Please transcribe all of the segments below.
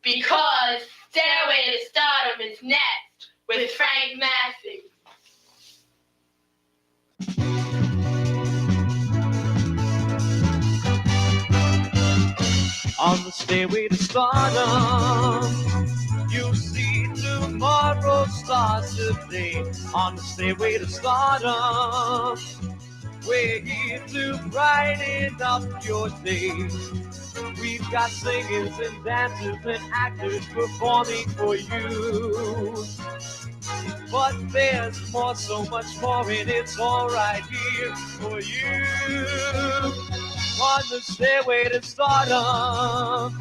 Because Stairway to Stardom is next with Frank Massey. On the stairway to stardom, you see tomorrow starts today. On the stairway to stardom, we're here to brighten up your day. We've got singers and dancers and actors performing for you. But there's more, so much more, and it's all right here for you. On the stairway to stardom,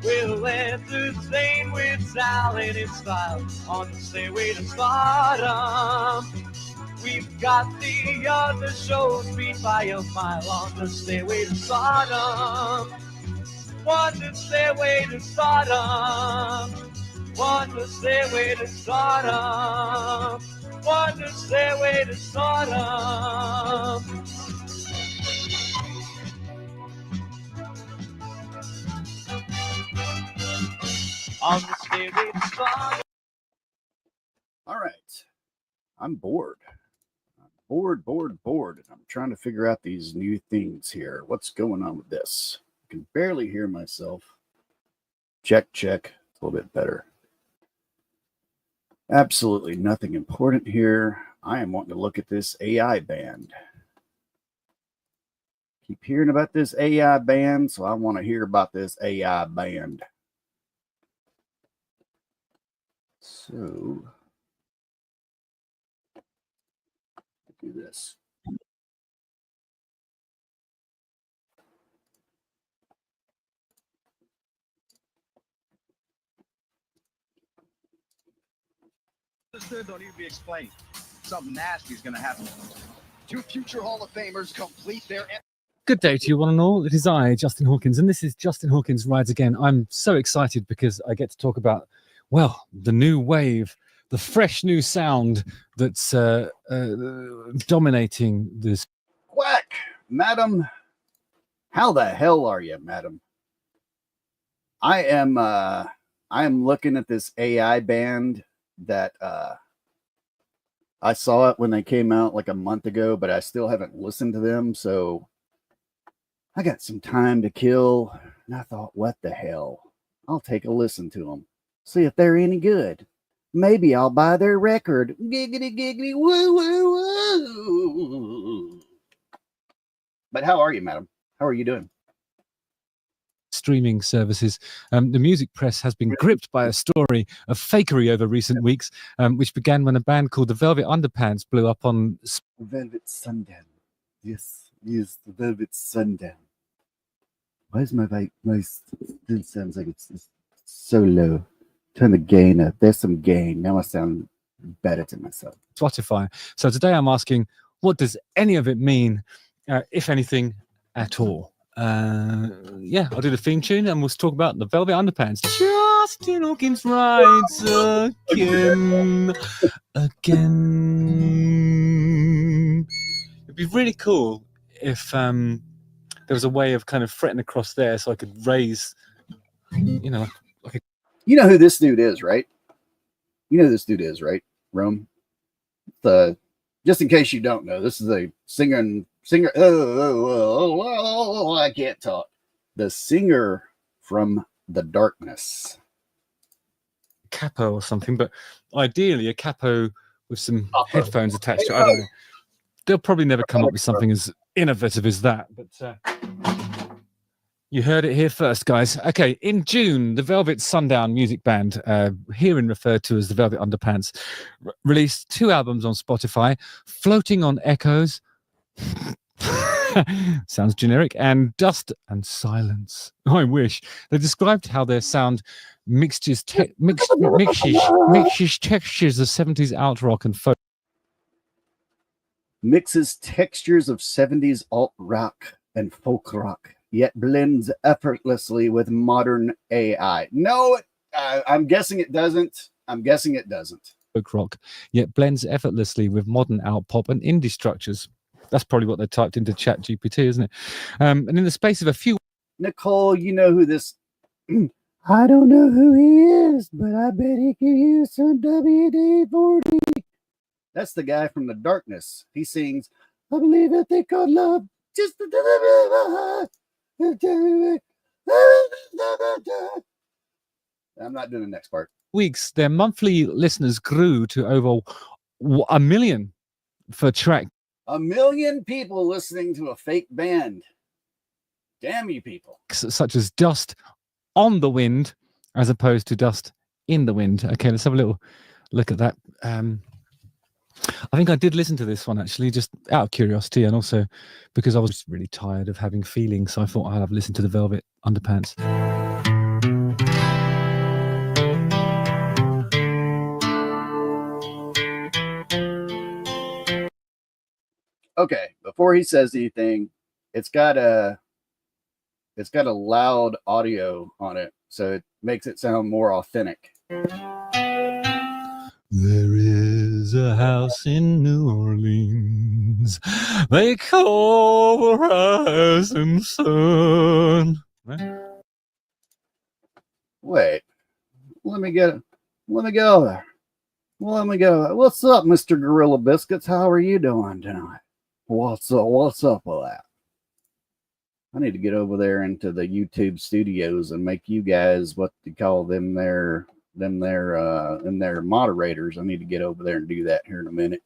we'll entertain with talent and style. On the stairway to stardom, we've got the other shows beat by a mile. On the stairway to stardom, on the stairway to stardom, on the stairway to stardom, on the stairway to stardom. On the stairway to stardom. All right. I'm bored. Bored. And I'm trying to figure out these new things here. What's going on with this? I can barely hear myself. Check. It's a little bit better. Absolutely nothing important here. I am wanting to look at this AI band. Keep hearing about this AI band, so I want to hear about this AI band. So, do this. Understood, don't need to be explained. Something nasty is going to happen. Two future Hall of Famers complete their... Good day to you one and all. It is I, Justin Hawkins, and this is Justin Hawkins Rides Again. I'm so excited because I get to talk about, well, the new wave, the fresh new sound that's dominating this. Quack, madam. How the hell are you, madam? I am looking at this AI band that I saw it when they came out like a month ago, but I still haven't listened to them, so I got some time to kill, and I thought, what the hell? I'll take a listen to them, see if they're any good. Maybe I'll buy their record. Giggity, giggity, woo, woo, woo. But how are you, madam? How are you doing? Streaming services. The music press has been gripped by a story of fakery over recent weeks, which began when a band called the Velvet Underpants blew up on Velvet Sundown. Yes, the Velvet Sundown. Why is my voice still sounds like it's so low? Turn the gain up. There's some gain. Now I sound better to myself. Spotify. So today I'm asking, what does any of it mean, if anything at all? Yeah, I'll do the theme tune and we'll talk about the Velvet Underpants. Justin Hawkins rides again. It'd be really cool if there was a way of kind of fretting across there so I could raise, you know, like a... You know who this dude is, right? You know who this dude is, right, Rome? Just in case you don't know, this is a singer. I can't talk. The singer from The Darkness. Capo or something, but ideally a capo with some headphones attached to it. I don't know. They'll probably never come up with something as innovative as that, but you heard it here first, guys. Okay, in June, the Velvet Sundown music band, herein referred to as the Velvet Underpants, released 2 albums on Spotify, Floating on Echoes, sounds generic, and Dust and Silence. I wish. They described how their sound mixes textures of 70s alt rock and folk. Mixes textures of 70s alt rock and folk rock, yet blends effortlessly with modern AI. No, I'm guessing it doesn't. Folk rock, yet blends effortlessly with modern alt pop and indie structures. That's probably what they typed into ChatGPT, isn't it? And in the space of a few... Nicole, you know who this I don't know who he is, but I bet he could use some WD-40. That's the guy from The Darkness. He sings, I believe that they call love just I'm not doing the next part. Weeks, their monthly listeners grew to over 1 million for track. 1 million people listening to a fake band. Damn you people. Such as Dust on the Wind as opposed to Dust in the Wind. Okay, let's have a little look at that. I think I did listen to this one actually, just out of curiosity, and also because I was really tired of having feelings, so I thought I'd have listened to the Velvet Underpants. Okay, before he says anything, it's got a loud audio on it, so it makes it sound more authentic. There is a house in New Orleans they call Horizon Sun. Wait, let me go there. Let me go. What's up, Mr. Gorilla Biscuits? How are you doing tonight? What's up with that? I need to get over there into the YouTube studios and make you guys what they call them their moderators. I need to get over there and do that here in a minute.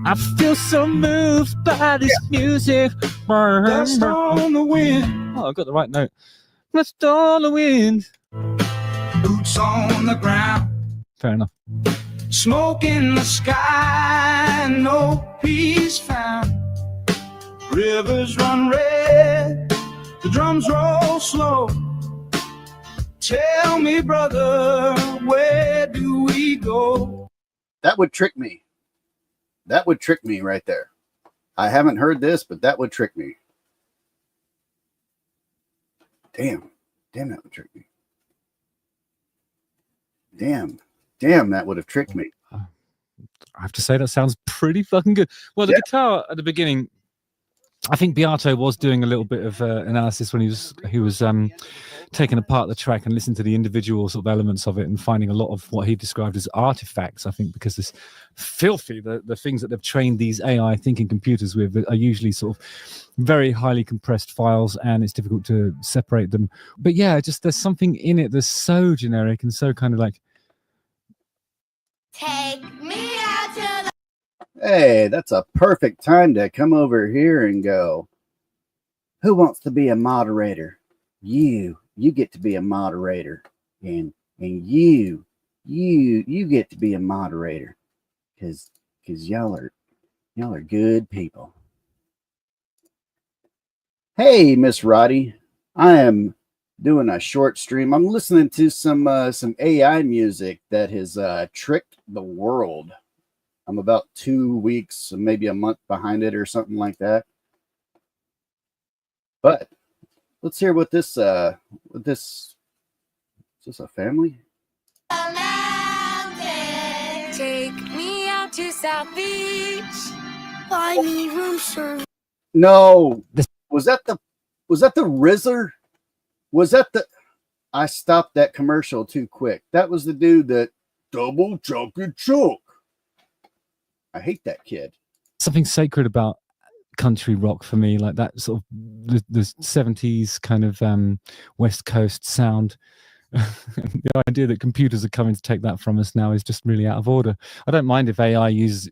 I feel so moved by this music. Dust on the wind, Oh, I got the right note. Dust on the wind. boots on the ground, Fair enough. smoke in the sky, no peace found. Rivers run red, the drums roll slow. Tell me, brother, where do we go? That would trick me. That would trick me right there. I haven't heard this, but that would trick me. Damn, that would trick me. Damn, that would have tricked me. I have to say that sounds pretty fucking good. Well, the guitar at the beginning, I think Beato was doing a little bit of analysis when he was taking apart the track and listening to the individual sort of elements of it and finding a lot of what he described as artifacts. I think because it's filthy, the things that they've trained these AI thinking computers with are usually sort of very highly compressed files, and it's difficult to separate them. But yeah, just there's something in it that's so generic and so kind of like, Take me out to the Hey, that's a perfect time to come over here and go, who wants to be a moderator? You get to be a moderator. And you get to be a moderator. Cause y'all are good people. Hey, Miss Roddy, I am doing a short stream. I'm listening to some AI music that has tricked the world. I'm about 2 weeks, maybe a month behind it or something like that. But let's hear what this is this a family? mountain. Take me out to South Beach. Buy me room service. No, was that the RZA? Was that the? I stopped that commercial too quick. That was the dude that double chocolate choke. I hate that kid. something sacred about country rock for me, like that sort of the 70s kind of West Coast sound. The idea that computers are coming to take that from us now is just really out of order. I don't mind if AI is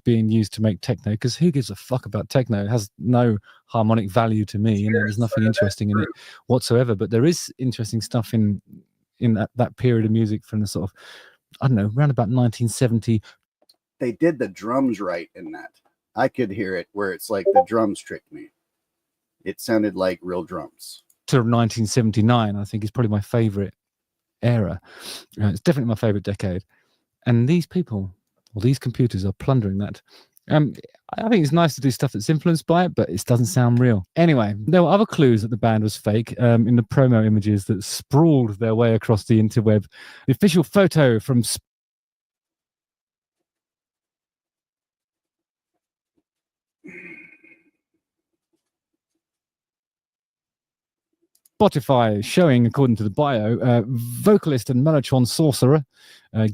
being used to make techno, because who gives a fuck about techno? It has no harmonic value to me, and there's nothing interesting in it whatsoever. But there is interesting stuff in that period of music from the sort of, I don't know, around about 1970. They did the drums right in that. I could hear it where it's like the drums tricked me. It sounded like real drums. To 1979, I think is probably my favorite era. It's definitely my favorite decade. And these people, or these computers, are plundering that. I think it's nice to do stuff that's influenced by it, but it doesn't sound real. Anyway, there were other clues that the band was fake in the promo images that sprawled their way across the interweb. The official photo from Spotify showing, according to the bio, vocalist and mellotron sorcerer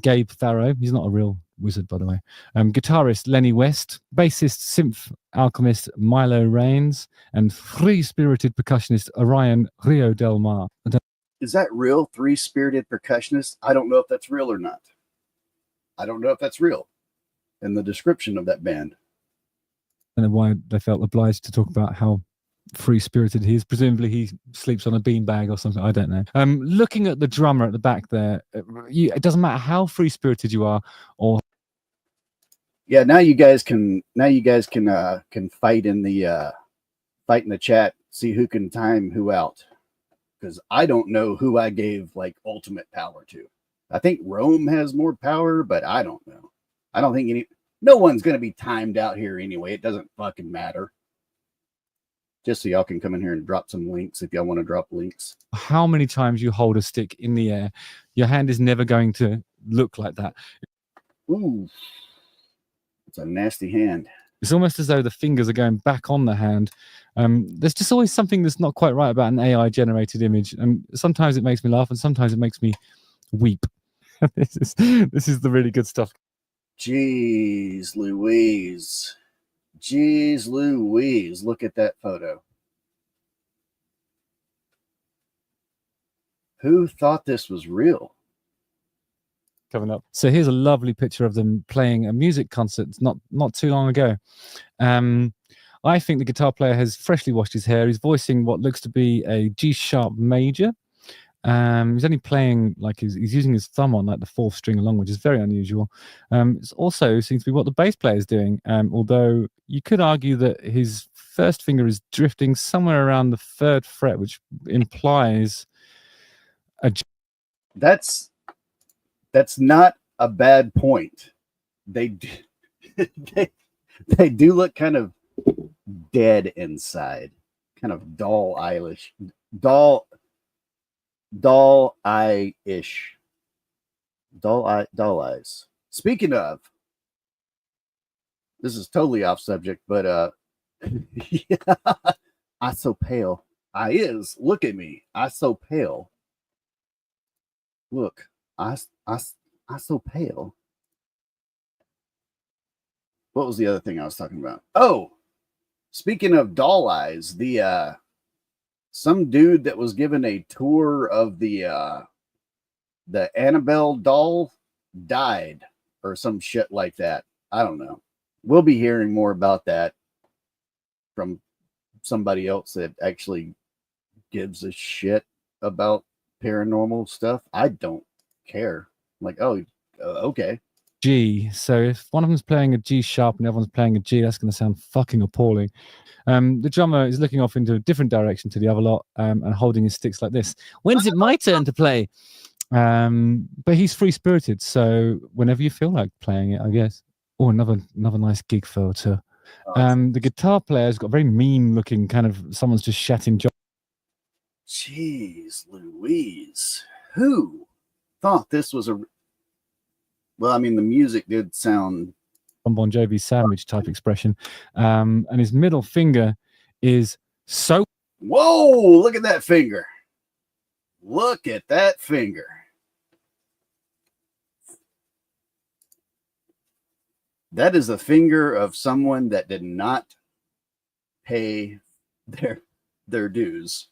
Gabe Farrow. He's not a real wizard, by the way. Guitarist Lenny West, bassist synth alchemist Milo Raines, and free-spirited percussionist Orion Rio Del Mar. Is that real? Three-spirited percussionist? I don't know if that's real or not. I don't know if that's real in the description of that band. I don't know why they felt obliged to talk about how free-spirited he is. Presumably he sleeps on a beanbag or something. I don't know. Looking at the drummer at the back there, it doesn't matter how free-spirited you are, or yeah. Now you guys can fight in the chat. See who can time who out. Because I don't know who I gave like ultimate power to. I think Rome has more power, but I don't know. I don't think no one's going to be timed out here anyway. It doesn't fucking matter. Just so y'all can come in here and drop some links if y'all want to drop links. how many times you hold a stick in the air, your hand is never going to look like that. Ooh, it's a nasty hand. It's almost as though the fingers are going back on the hand. There's just always something that's not quite right about an AI generated image. And sometimes it makes me laugh and sometimes it makes me weep. This is the really good stuff. Jeez Louise. Jeez Louise. Look at that photo. Who thought this was real? Coming up. So here's a lovely picture of them playing a music concert not too long ago. I think the guitar player has freshly washed his hair. He's voicing what looks to be a G sharp major. He's only playing like he's using his thumb on like the fourth string along, which is very unusual. It also seems to be what the bass player is doing, although you could argue that his first finger is drifting somewhere around the third fret, which implies That's not a bad point. They do look kind of dead inside, kind of doll eyes. Speaking of, this is totally off subject, but yeah, I so pale. I is. Look at me. I so pale. Look, I so pale. What was the other thing I was talking about? Oh, speaking of doll eyes, the some dude that was given a tour of the Annabelle doll died or some shit like that. I don't know. We'll be hearing more about that from somebody else that actually gives a shit about paranormal stuff. I don't care. I'm like, oh, okay. G. So if one of them's playing a G sharp and the other one's playing a G, that's going to sound fucking appalling. The drummer is looking off into a different direction to the other lot and holding his sticks like this. When's it my turn to play? But he's free-spirited, so whenever you feel like playing it, I guess. Oh, another nice gig photo. The guitar player's got a very mean-looking kind of someone's just shat in. Jeez Louise. Who thought this was a... Well, I mean, the music did sound... Bon Jovi sandwich type expression. And his middle finger is so... Whoa, look at that finger. Look at that finger. That is a finger of someone that did not pay their dues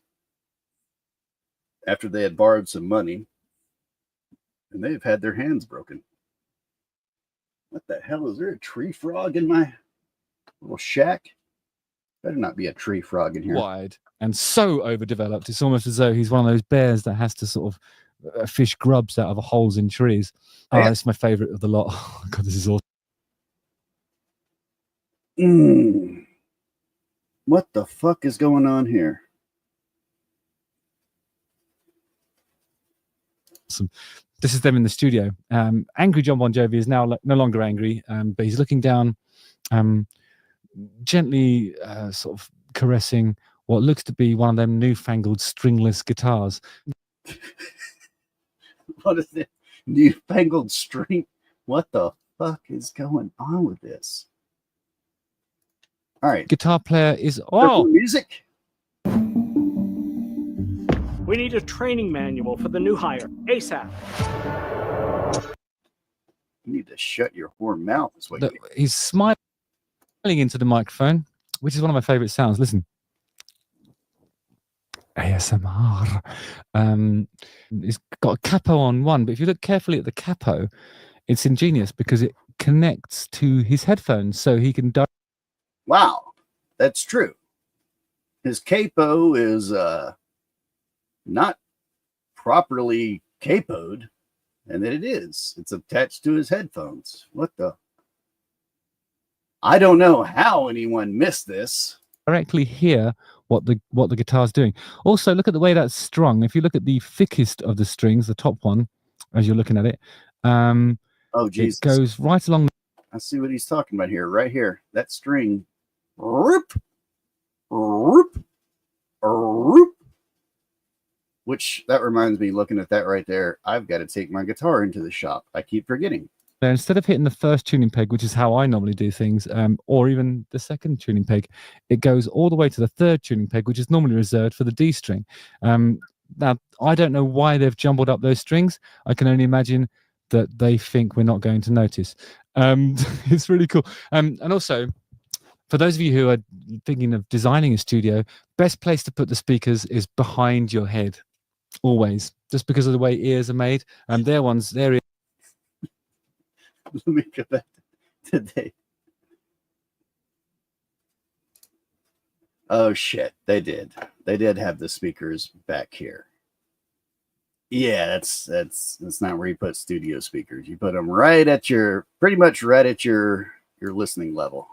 after they had borrowed some money and they've had their hands broken. What the hell? Is there a tree frog in my little shack? Better not be a tree frog in here. Wide and so overdeveloped. It's almost as though he's one of those bears that has to sort of fish grubs out of holes in trees. Oh, Yeah. That's my favorite of the lot. Oh, God, this is awesome. What the fuck is going on here? This is them in the studio. Angry John Bon Jovi is now no longer angry, but he's looking down, gently sort of caressing what looks to be one of them newfangled stringless guitars. What is it? Newfangled string? What the fuck is going on with this? All right. Guitar player is Purple oh music. We need a training manual for the new hire, ASAP. You need to shut your whore mouth. Is what you need. He's smiling into the microphone, which is one of my favorite sounds. Listen. ASMR. It's got a capo on one, but if you look carefully at the capo, it's ingenious because it connects to his headphones so he can Wow, that's true. His capo is not properly capoed, and then it is. It's attached to his headphones. What the? I don't know how anyone missed this. directly hear what the guitar's doing. Also, look at the way that's strung. If you look at the thickest of the strings, the top one, as you're looking at it, Oh, Jesus. it goes right along. I see what he's talking about here. Right here. That string. Roop, roop, roop. Which, that reminds me, looking at that right there, I've got to take my guitar into the shop. I keep forgetting. There, instead of hitting the first tuning peg, which is how I normally do things, or even the second tuning peg, it goes all the way to the third tuning peg, which is normally reserved for the D string. Now, I don't know why they've jumbled up those strings. I can only imagine that they think we're not going to notice. It's really cool. And also, for those of you who are thinking of designing a studio, best place to put the speakers is behind your head, always, just because of the way ears are made. Their ears. Let me go back today. Oh shit, they did have the speakers back here. Yeah, that's not where you put studio speakers. You put them right at pretty much right at your listening level.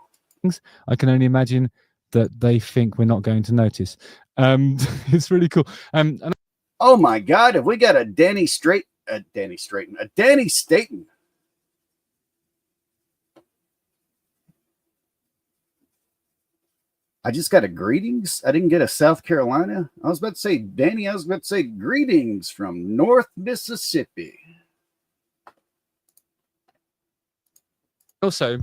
I can only imagine that they think we're not going to notice. It's really cool. And oh my God, have we got a Danny Staten? I just got a greetings. I didn't get a South Carolina. I was about to say Danny. I was about to say greetings from North Mississippi. also,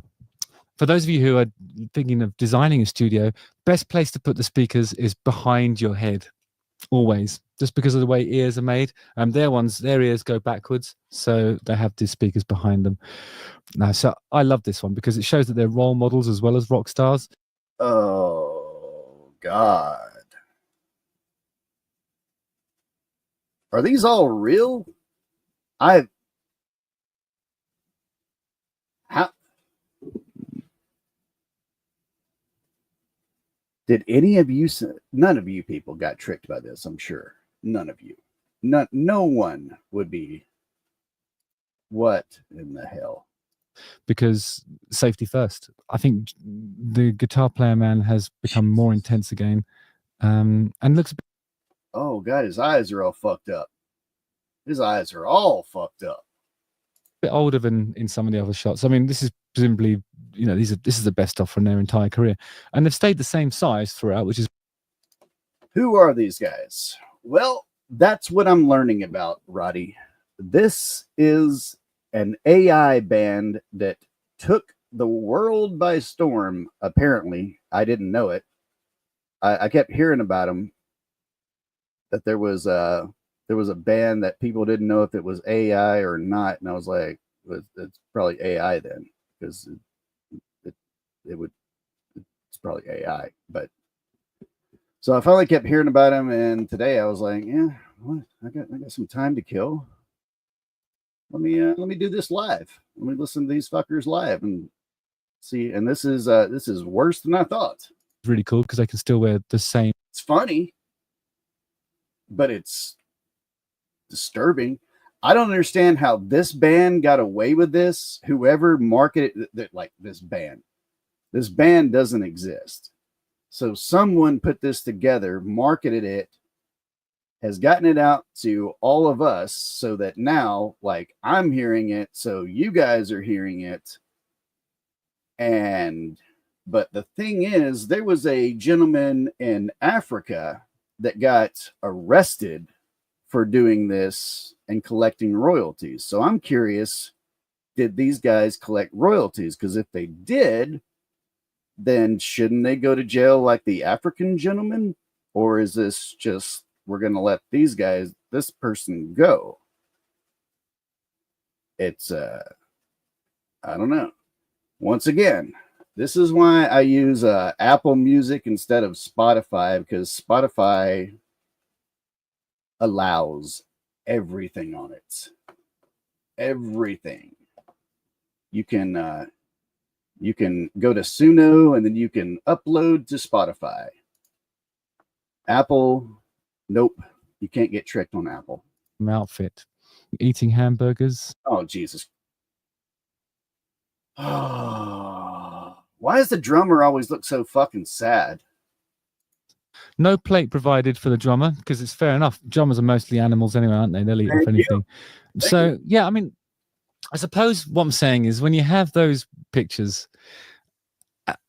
for those of you who are thinking of designing a studio, best place to put the speakers is behind your head, always, just because of the way ears are made. Their ears go backwards, so they have the speakers behind them. Now, so I love this one because it shows that they're role models as well as rock stars. Oh God, are these all real? Did any of you? None of you people got tricked by this. I'm sure none of you. No one would be. What in the hell? Because safety first. I think the guitar player man has become more intense again, and looks a bit. Oh God, his eyes are all fucked up. His eyes are all fucked up. Bit older than in some of the other shots. I mean, this is presumably, this is the best stuff from their entire career, and they've stayed the same size throughout, which is. Who are these guys? Well, that's what I'm learning about, Roddy. This is an AI band that took the world by storm. Apparently, I didn't know it. I kept hearing about them. That there was a band that people didn't know if it was AI or not, and I was like, it's probably AI then, because it's probably AI. But so I finally kept hearing about him, and today I was like, yeah, what? I got some time to kill. Let me do this live. Let me listen to these fuckers live and see. And this is worse than I thought. It's really cool because they can still wear the same. It's funny, but it's disturbing. I don't understand how this band got away with this. Whoever marketed that, like this band doesn't exist. So someone put this together, marketed it, has gotten it out to all of us so that now, like, I'm hearing it, so you guys are hearing it. But the thing is, there was a gentleman in Africa that got arrested for doing this and collecting royalties. So I'm curious, did these guys collect royalties? Because if they did, then shouldn't they go to jail like the African gentleman? Or is this just we're going to let this person go. It's, I don't know. Once again, this is why I use Apple Music instead of Spotify, because Spotify allows everything on it. Everything. You can go to Suno and then you can upload to Spotify. Apple, nope. You can't get tricked on Apple. Outfit. Eating hamburgers. Oh, Jesus. Oh, why does the drummer always look so fucking sad? No plate provided for the drummer, because it's fair enough. Drummers are mostly animals anyway, aren't they? They'll eat off anything. So, yeah, I mean, I suppose what I'm saying is when you have those pictures,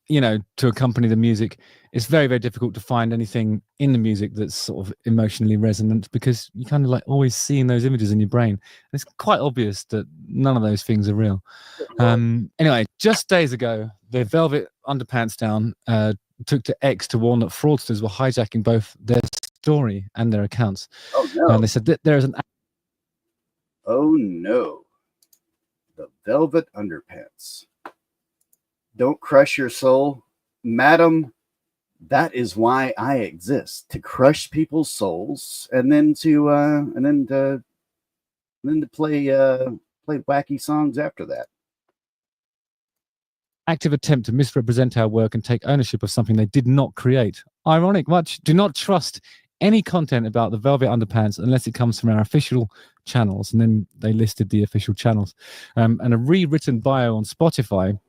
you know, to accompany the music, it's very, very difficult to find anything in the music that's sort of emotionally resonant, because you kind of like always seeing those images in your brain. And it's quite obvious that none of those things are real. Anyway, just days ago, the Velvet Underpants Down took to X to warn that fraudsters were hijacking both their story and their accounts. Oh, no. And they said that there is an... Oh, no. The Velvet Underpants. Don't crush your soul. Madam, that is why I exist, to crush people's souls and then to play wacky songs after that. Active attempt to misrepresent our work and take ownership of something they did not create. Ironic much. Do not trust any content about the Velvet Underpants unless it comes from our official channels. And then they listed the official channels. And a rewritten bio on Spotify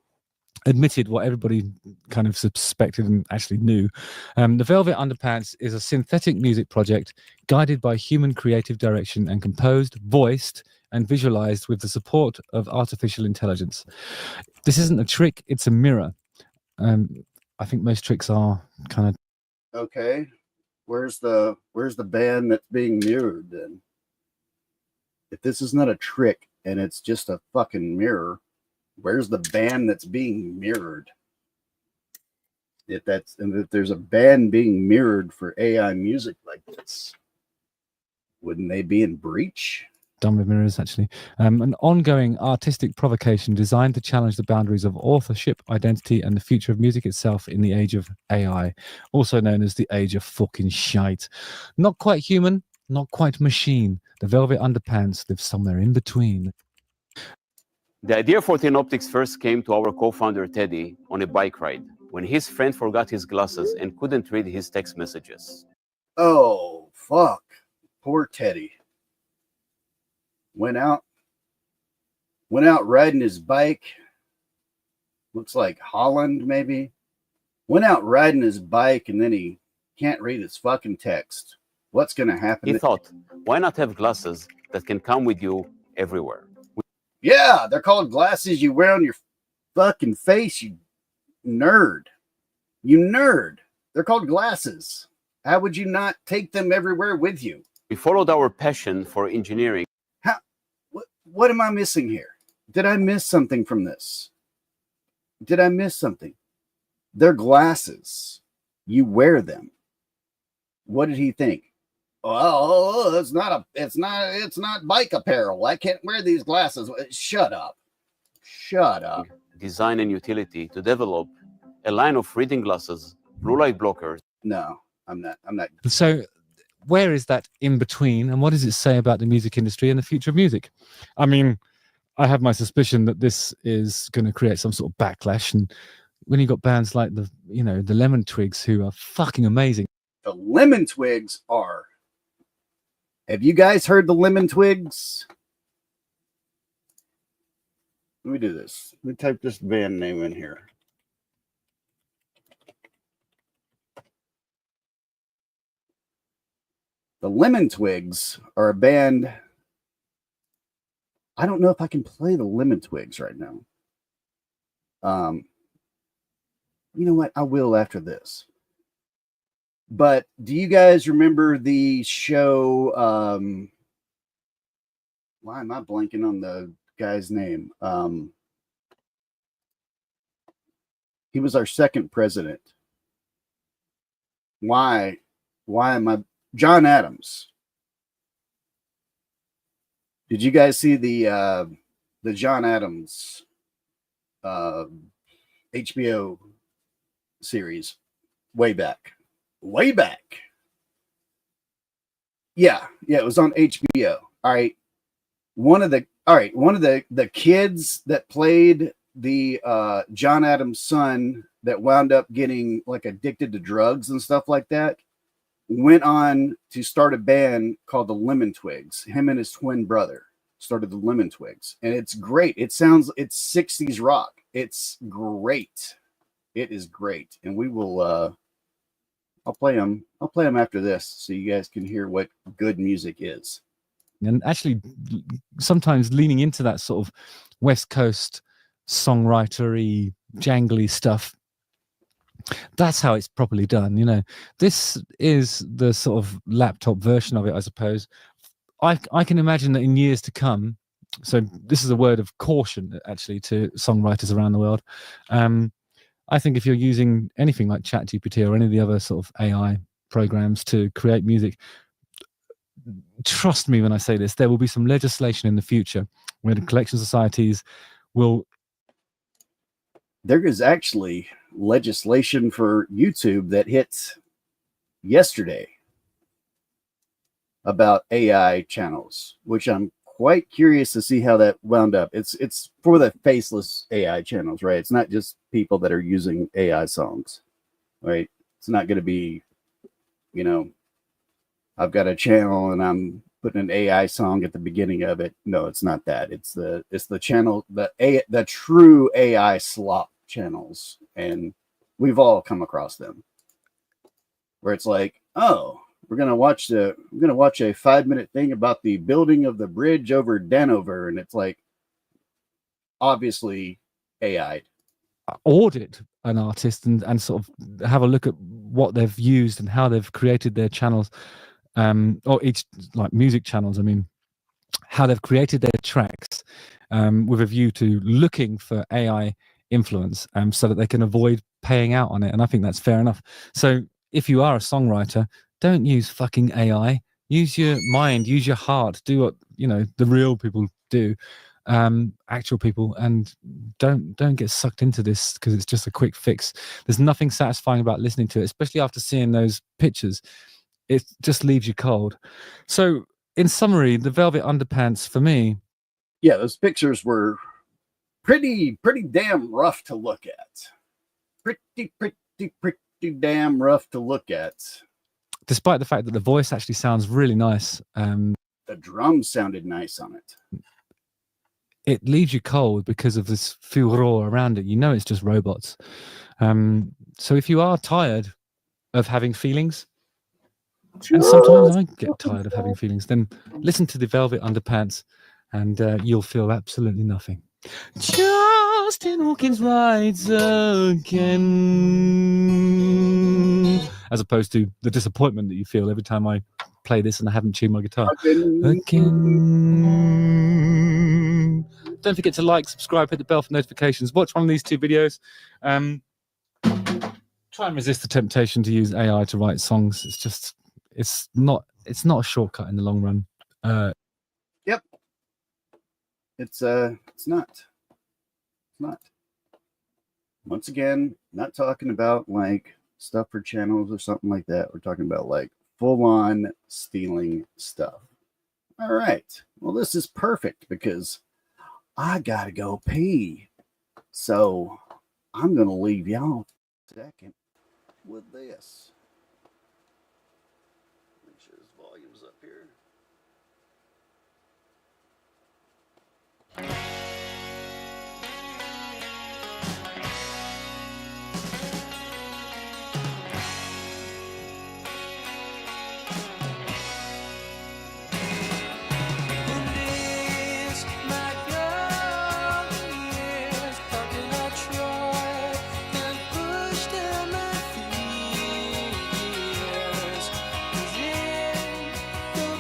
admitted what everybody kind of suspected and actually knew. The Velvet Underpants is a synthetic music project guided by human creative direction and composed, voiced, and visualized with the support of artificial intelligence. This isn't a trick, it's a mirror. I think most tricks are kind of... Okay. Where's the band that's being mirrored then? If this is not a trick and it's just a fucking mirror, where's the band that's being mirrored? If there's a band being mirrored for AI music like this, wouldn't they be in breach? Done with mirrors, actually. An ongoing artistic provocation designed to challenge the boundaries of authorship, identity, and the future of music itself in the age of AI, also known as the age of fucking shite. Not quite human, not quite machine. The Velvet Underpants live somewhere in between. The idea for Thinoptics first came to our co-founder Teddy on a bike ride when his friend forgot his glasses and couldn't read his text messages. Oh, fuck. Poor Teddy. Went out riding his bike. Looks like Holland, maybe. Went out riding his bike and then he can't read his fucking text. What's going to happen? He thought, why not have glasses that can come with you everywhere? Yeah, they're called glasses you wear on your fucking face, you nerd. You nerd. They're called glasses. How would you not take them everywhere with you? We followed our passion for engineering. What am I missing here? Did I miss something from this? Did I miss something? They're glasses. You wear them. What did he think? Oh, it's not bike apparel. I can't wear these glasses. Shut up. Shut up. Design and utility to develop a line of reading glasses, blue light blockers. No, I'm not. So where is that in between, and what does it say about the music industry and the future of music? I mean, I have my suspicion that this is going to create some sort of backlash. And when you got bands like the Lemon Twigs, who are fucking amazing. The Lemon Twigs are. Have you guys heard the Lemon Twigs? Let me do this. Let me type this band name in here. The Lemon Twigs are a band. I don't know if I can play the Lemon Twigs right now. You know what? I will after this. But do you guys remember the show? Why am I blanking on the guy's name? He was our second president. Why am I John Adams. Did you guys see the John Adams HBO series way back? Yeah, it was on HBO. All right. One of the kids that played the John Adams' son that wound up getting like addicted to drugs and stuff like that went on to start a band called the Lemon Twigs. Him and his twin brother started the Lemon Twigs, and it's great. It's 60s rock. It's great. It is great, and we will. I'll play them after this, so you guys can hear what good music is. And actually, sometimes leaning into that sort of West Coast songwritery, jangly stuff. That's how it's properly done. You know, this is the sort of laptop version of it, I suppose. I can imagine that in years to come. So this is a word of caution, actually, to songwriters around the world. I think if you're using anything like ChatGPT or any of the other sort of AI programs to create music, trust me when I say this, there will be some legislation in the future where the collection societies will. There is actually legislation for YouTube that hit yesterday about AI channels, which I'm quite curious to see how that wound up. It's for the faceless AI channels, right? It's not just people that are using AI songs, right? It's not going to be, you know, I've got a channel and I'm putting an AI song at the beginning of it. No, it's not that. It's the channel, the true AI slop channels, and we've all come across them, where it's like, oh, we're gonna watch a 5-minute thing about the building of the bridge over Danover, and it's like obviously AI. Audit an artist and sort of have a look at what they've used and how they've created their channels, or each, like music channels, I mean, how they've created their tracks with a view to looking for AI influence, so that they can avoid paying out on it. And I think that's fair enough. So if you are a songwriter, don't use fucking AI. Use your mind, use your heart, do what, you know, the real people do, actual people, and don't get sucked into this because it's just a quick fix. There's nothing satisfying about listening to it, especially after seeing those pictures. It just leaves you cold. So in summary, the Velvet Underpants for me, yeah, those pictures were pretty damn rough to look at. Pretty damn rough to look at. Despite the fact that the voice actually sounds really nice. The drums sounded nice on it. It leaves you cold because of this furor around it. You know, it's just robots. So if you are tired of having feelings, and sometimes I get tired of having feelings, then listen to the Velvet Underpants and you'll feel absolutely nothing. Justin Hawkins rides again. As opposed to the disappointment that you feel every time I play this and I haven't tuned my guitar. Again. Don't forget to like, subscribe, hit the bell for notifications. Watch one of these 2 videos. Try and resist the temptation to use AI to write songs. It's not a shortcut in the long run. Yep. It's not. Once again, not talking about like stuff for channels or something like that. We're talking about like full-on stealing stuff. All right. Well, this is perfect because I gotta go pee. So I'm gonna leave y'all a second with this. Make sure this volume's up here. The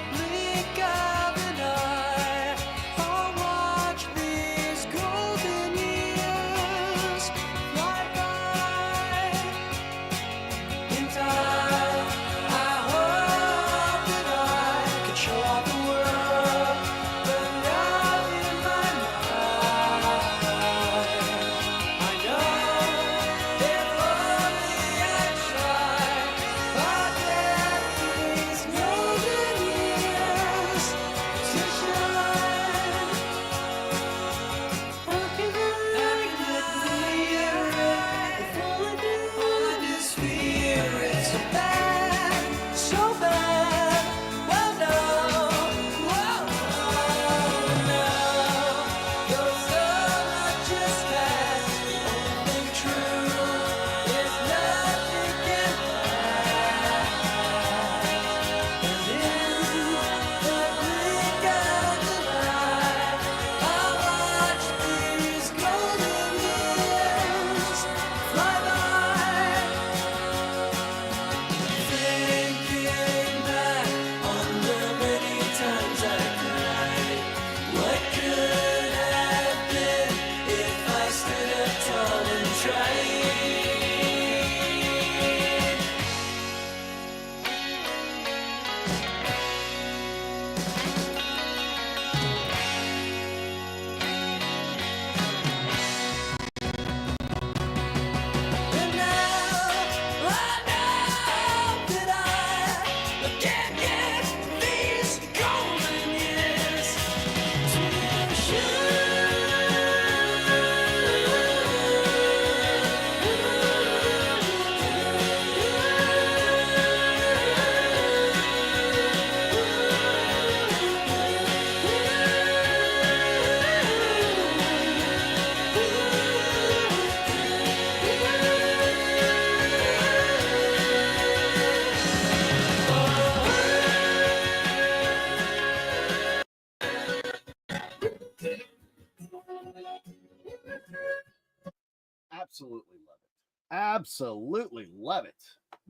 Absolutely love it.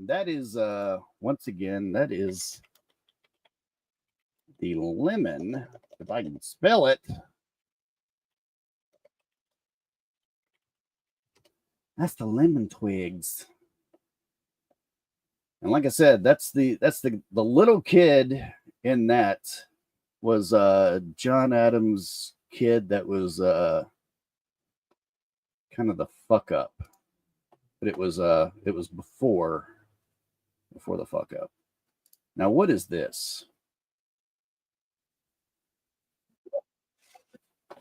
That is once again, that is the lemon, if I can spell it. That's the lemon twigs. And like I said, that's the little kid in that was John Adams' kid that was kind of the fuck up. But it was before the fuck up. Now what is this?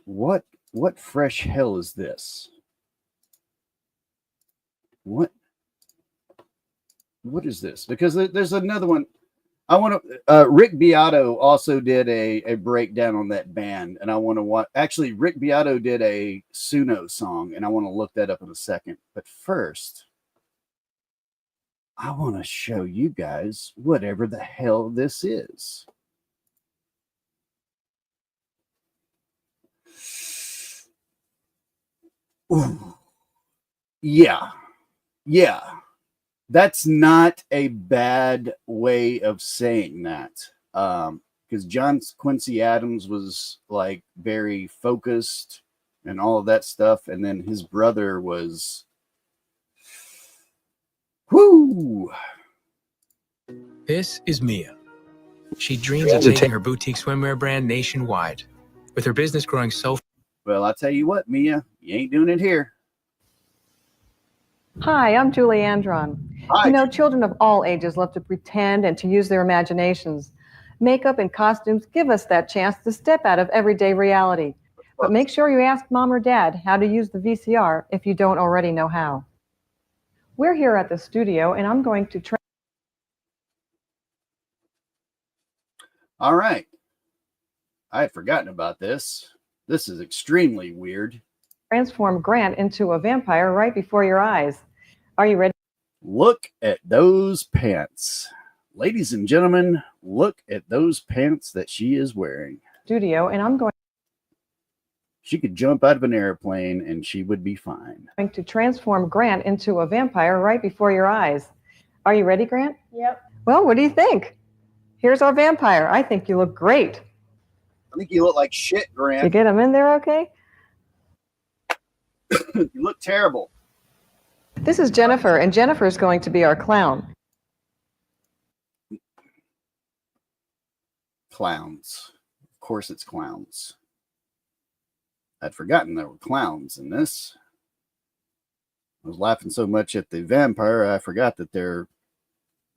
What fresh hell is this? What is this? Because there's another one. I want to. Rick Beato also did a breakdown on that band, and I want to watch. Actually, Rick Beato did a Suno song, and I want to look that up in a second. But first, I want to show you guys whatever the hell this is. Ooh. Yeah. That's not a bad way of saying that. Because John Quincy Adams was like very focused and all of that stuff. And then his brother was, whoo. This is Mia. She dreams of taking her boutique swimwear brand nationwide. With her business growing so well, I'll tell you what, Mia, you ain't doing it here. Hi, I'm Julie Andron. Hi. You know, children of all ages love to pretend and to use their imaginations. Makeup and costumes give us that chance to step out of everyday reality. But make sure you ask Mom or Dad how to use the VCR if you don't already know how. We're here at the studio, and I'm going to All right. I had forgotten about this. This is extremely weird. transform Grant into a vampire right before your eyes. Are you ready? Look at those pants. Ladies and gentlemen, look at those pants that she is wearing. Studio, and I'm going She could jump out of an airplane and she would be fine. to transform Grant into a vampire right before your eyes. Are you ready, Grant? Yep. Well, what do you think? Here's our vampire. I think you look great. I think you look like shit, Did you Grant. get him in there okay? You look terrible. This is Jennifer, and Jennifer's going to be our clown. Clowns. Of course it's clowns. I'd forgotten there were clowns in this. I was laughing so much at the vampire, I forgot that there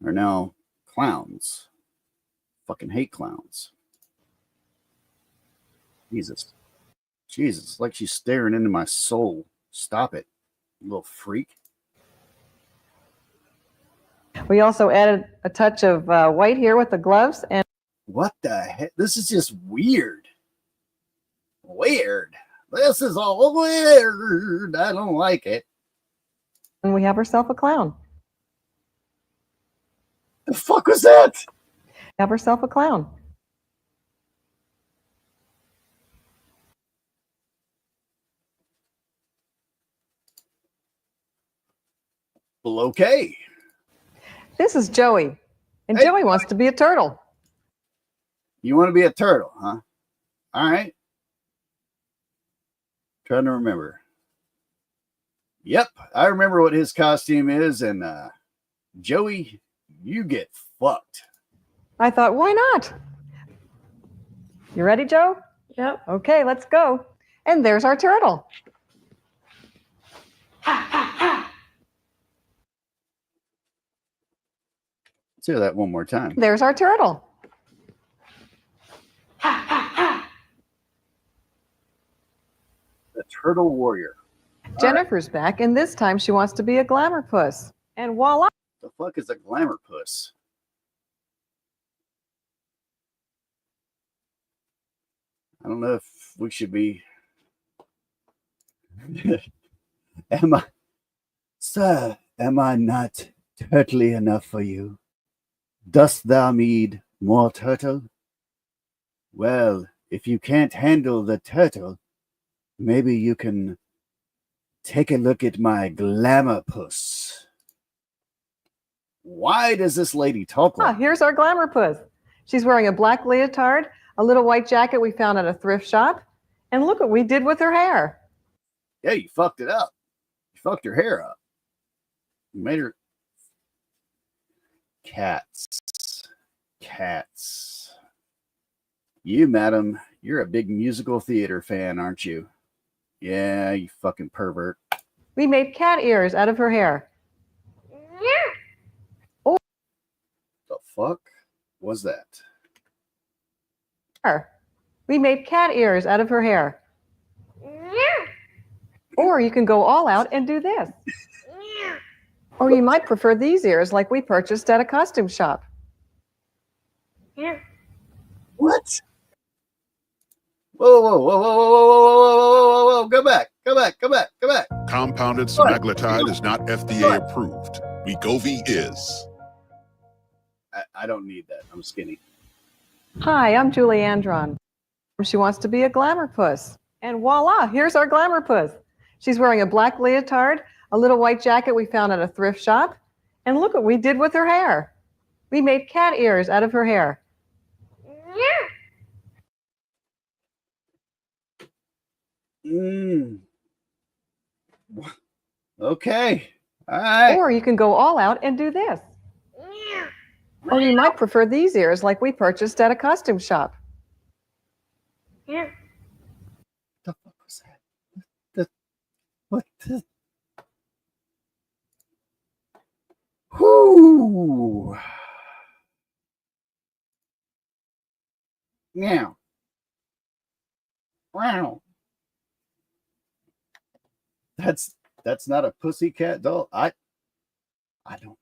are now clowns. Fucking hate clowns. Jesus, like she's staring into my soul. Stop it, you little freak. We also added a touch of white here with the gloves, and What the heck? This is just weird. Weird. This is all weird. I don't like it. we have ourselves a clown. The fuck was that? Have ourselves a clown. Well, okay. This is Joey, and Hey, Joey wants to be a turtle. You want to be a turtle, huh? All right. Trying to remember. Yep, I remember what his costume is, and Joey, you get fucked. I thought, why not? You ready, Joe? Yep. Okay, let's go. And there's our turtle. Let's hear that one more time. There's our turtle. The Turtle Warrior. Jennifer's back, and this time she wants to be a glamour puss. And voila. The fuck is a glamour puss? I don't know if we should be. Sir, am I not turtly enough for you? Dost thou need more turtle? Well, if you can't handle the turtle, maybe you can take a look at my glamour puss. Why does this lady talk Ah, like here's our glamour puss. She's wearing a black leotard, a little white jacket we found at a thrift shop, and look what we did with her hair. Yeah, you fucked it up. You fucked her hair up. You made her. Cats. Cats. You, madam, you're a big musical theater fan, aren't you? Yeah, you fucking pervert. We made cat ears out of her hair. The fuck was that? We made cat ears out of her hair. Or you can go all out and do this. Or you might prefer these ears like we purchased at a costume shop. What? Whoa, whoa, whoa, whoa, whoa, whoa, whoa, whoa, whoa, whoa, whoa, go back, go back, go back, go back. Compounded semaglutide is not FDA approved. Wegovy is. I don't need that. I'm skinny. Hi, I'm Julie Andron. She wants to be a glamour puss. And voila, here's our glamour puss. She's wearing a black leotard, a little white jacket we found at a thrift shop, and look what we did with her hair. We made cat ears out of her hair. Okay. All right. Or you can go all out and do this. Or you might prefer these ears like we purchased at a costume shop. The fuck was that? What the? Whoo. Meow. Wow. That's not a pussycat doll. I don't know.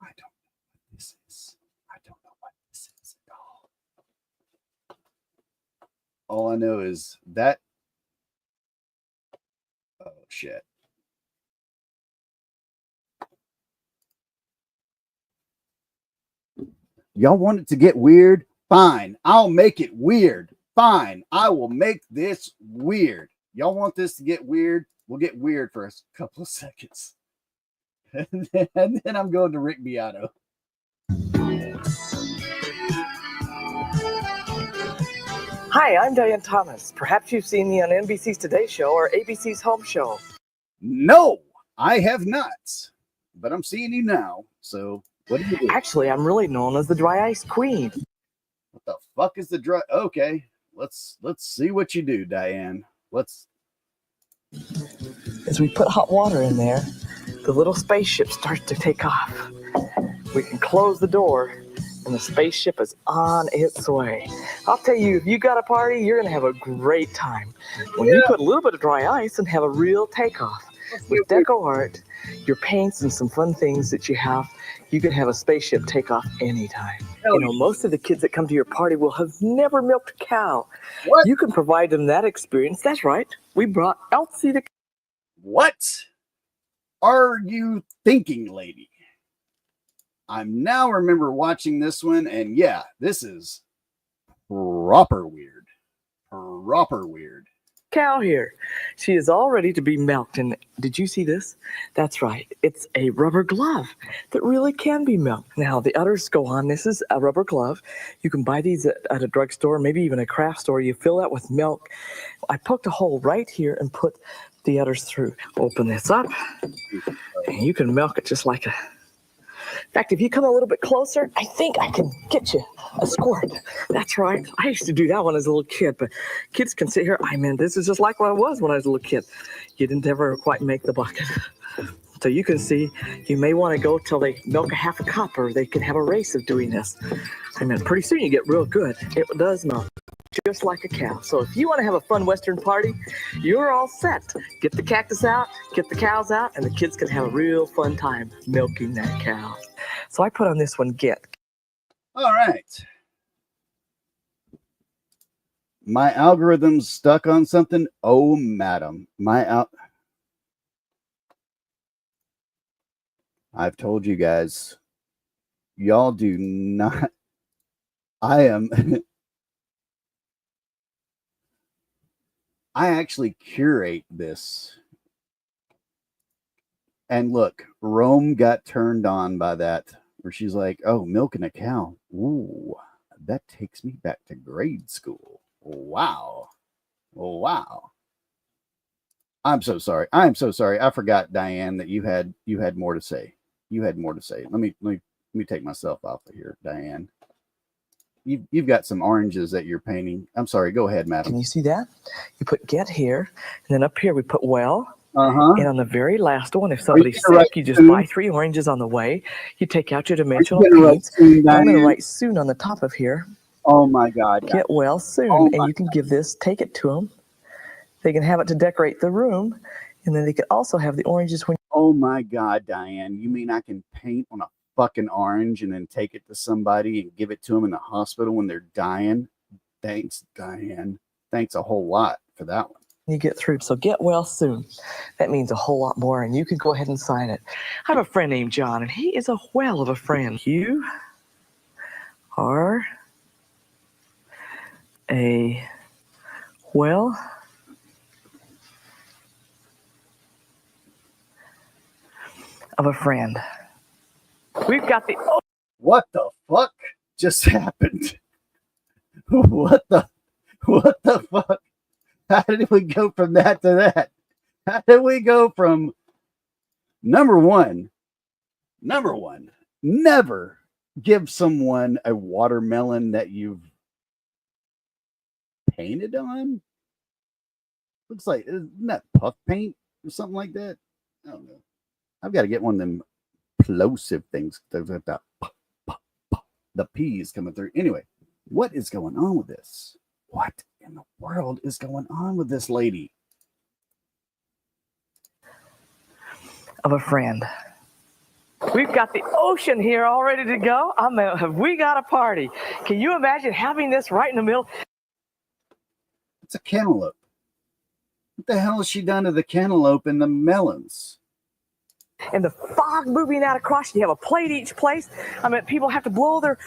I don't know what this is. I don't know what this is at all. All I know is that. Oh shit. Y'all want it to get weird? Fine. I'll make it weird. Fine. I will make this weird. Y'all want this to get weird? We'll get weird for a couple of seconds. And then I'm going to Rick Beato. Hi, I'm Diane Thomas. Perhaps you've seen me on NBC's Today Show or ABC's Home Show. No, I have not. But I'm seeing you now. So what do you do? Actually, I'm really known as the Dry Ice Queen. What the fuck is the dry? Okay, let's see what you do, Diane. As we put hot water in there, the little spaceship starts to take off. We can close the door, and the spaceship is on its way. I'll tell you, if you got a party, you're going to have a great time. When you put a little bit of dry ice and have a real takeoff. With deco art, your paints, and some fun things that you have, you can have a spaceship take off anytime. You know, most of the kids that come to your party will have never milked a cow. What? You can provide them that experience. That's right. We brought Elsie the... What are you thinking, lady? I'm now remember watching this one, and yeah, this is proper weird. Proper weird. Cow here. She is all ready to be milked. And did you see this? That's right. It's a rubber glove that really can be milked. Now, the udders go on. This is a rubber glove. You can buy these at a drugstore, maybe even a craft store. You fill that with milk. I poked a hole right here and put the udders through. Open this up, and you can milk it just like a... In fact, if you come a little bit closer, I think I can get you a squirt. That's right. I used to do that when I was a little kid, but kids can sit here. I mean, this is just like what I was when I was a little kid. You didn't ever quite make the bucket. So you can see, you may want to go till they milk a half a cup, or they can have a race of doing this. I mean, pretty soon you get real good. It does milk just like a cow. So if you want to have a fun Western party, you're all set. Get the cactus out, get the cows out, and the kids can have a real fun time milking that cow. So I put on this one, Get. All right. My algorithm's stuck on something. Oh, madam. I've told you guys, y'all do not. I actually curate this. And look, Rome got turned on by that where she's like, "Oh, milking a cow. Ooh, that takes me back to grade school. Wow, wow." I'm so sorry. I'm so sorry. I forgot, Diane, that you had more to say. You had more to say. Let me take myself off of here, Diane. You've got some oranges that you're painting. I'm sorry. Go ahead, madam. Can you see that? You put get here, and then up here we put well. Uh-huh. And on the very last one, if somebody's gonna write sick, you just soon? buy 3 oranges on the way. You take out your dimensional gonna write paints. soon, I'm going to Diane? write soon on the top of here. Oh my God. Get well soon. Oh and you can give this, take it to them. They can have it to decorate the room. And then they could also have the oranges when. Oh my God, Diane. You mean I can paint on a fucking orange and then take it to somebody and give it to them in the hospital when they're dying? Thanks, Diane. Thanks a whole lot for that one. You get through. So get well soon. That means a whole lot more. And you can go ahead and sign it. I have a friend named John, and he is a whale of a friend. You are a whale of a friend. We've got the. Oh. What the fuck just happened? What the fuck? How did we go from that to that? How did we go from number one, never give someone a watermelon that you've painted on? Looks like, isn't that puff paint or something like that? I don't know. I've got to get one of them plosive things. The P's coming through. Anyway, what is going on with this? What in the world is going on with this lady? Of a friend. We've got the ocean here all ready to go. Have we got a party? Can you imagine having this right in the middle? It's a cantaloupe. What the hell has she done to the cantaloupe and the melons? And the fog moving out across. You have a plate each place. I mean, people have to blow their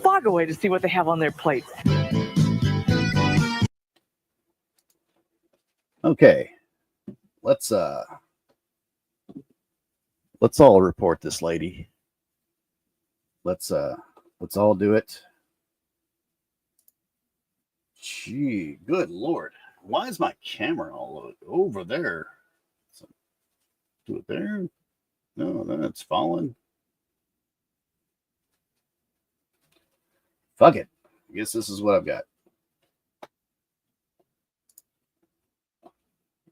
fog away to see what they have on their plates. Okay, let's all report this lady. Let's all do it. Gee, good Lord. Why is my camera all over there? So, do it there. No, then it's falling. Fuck it. I guess this is what I've got.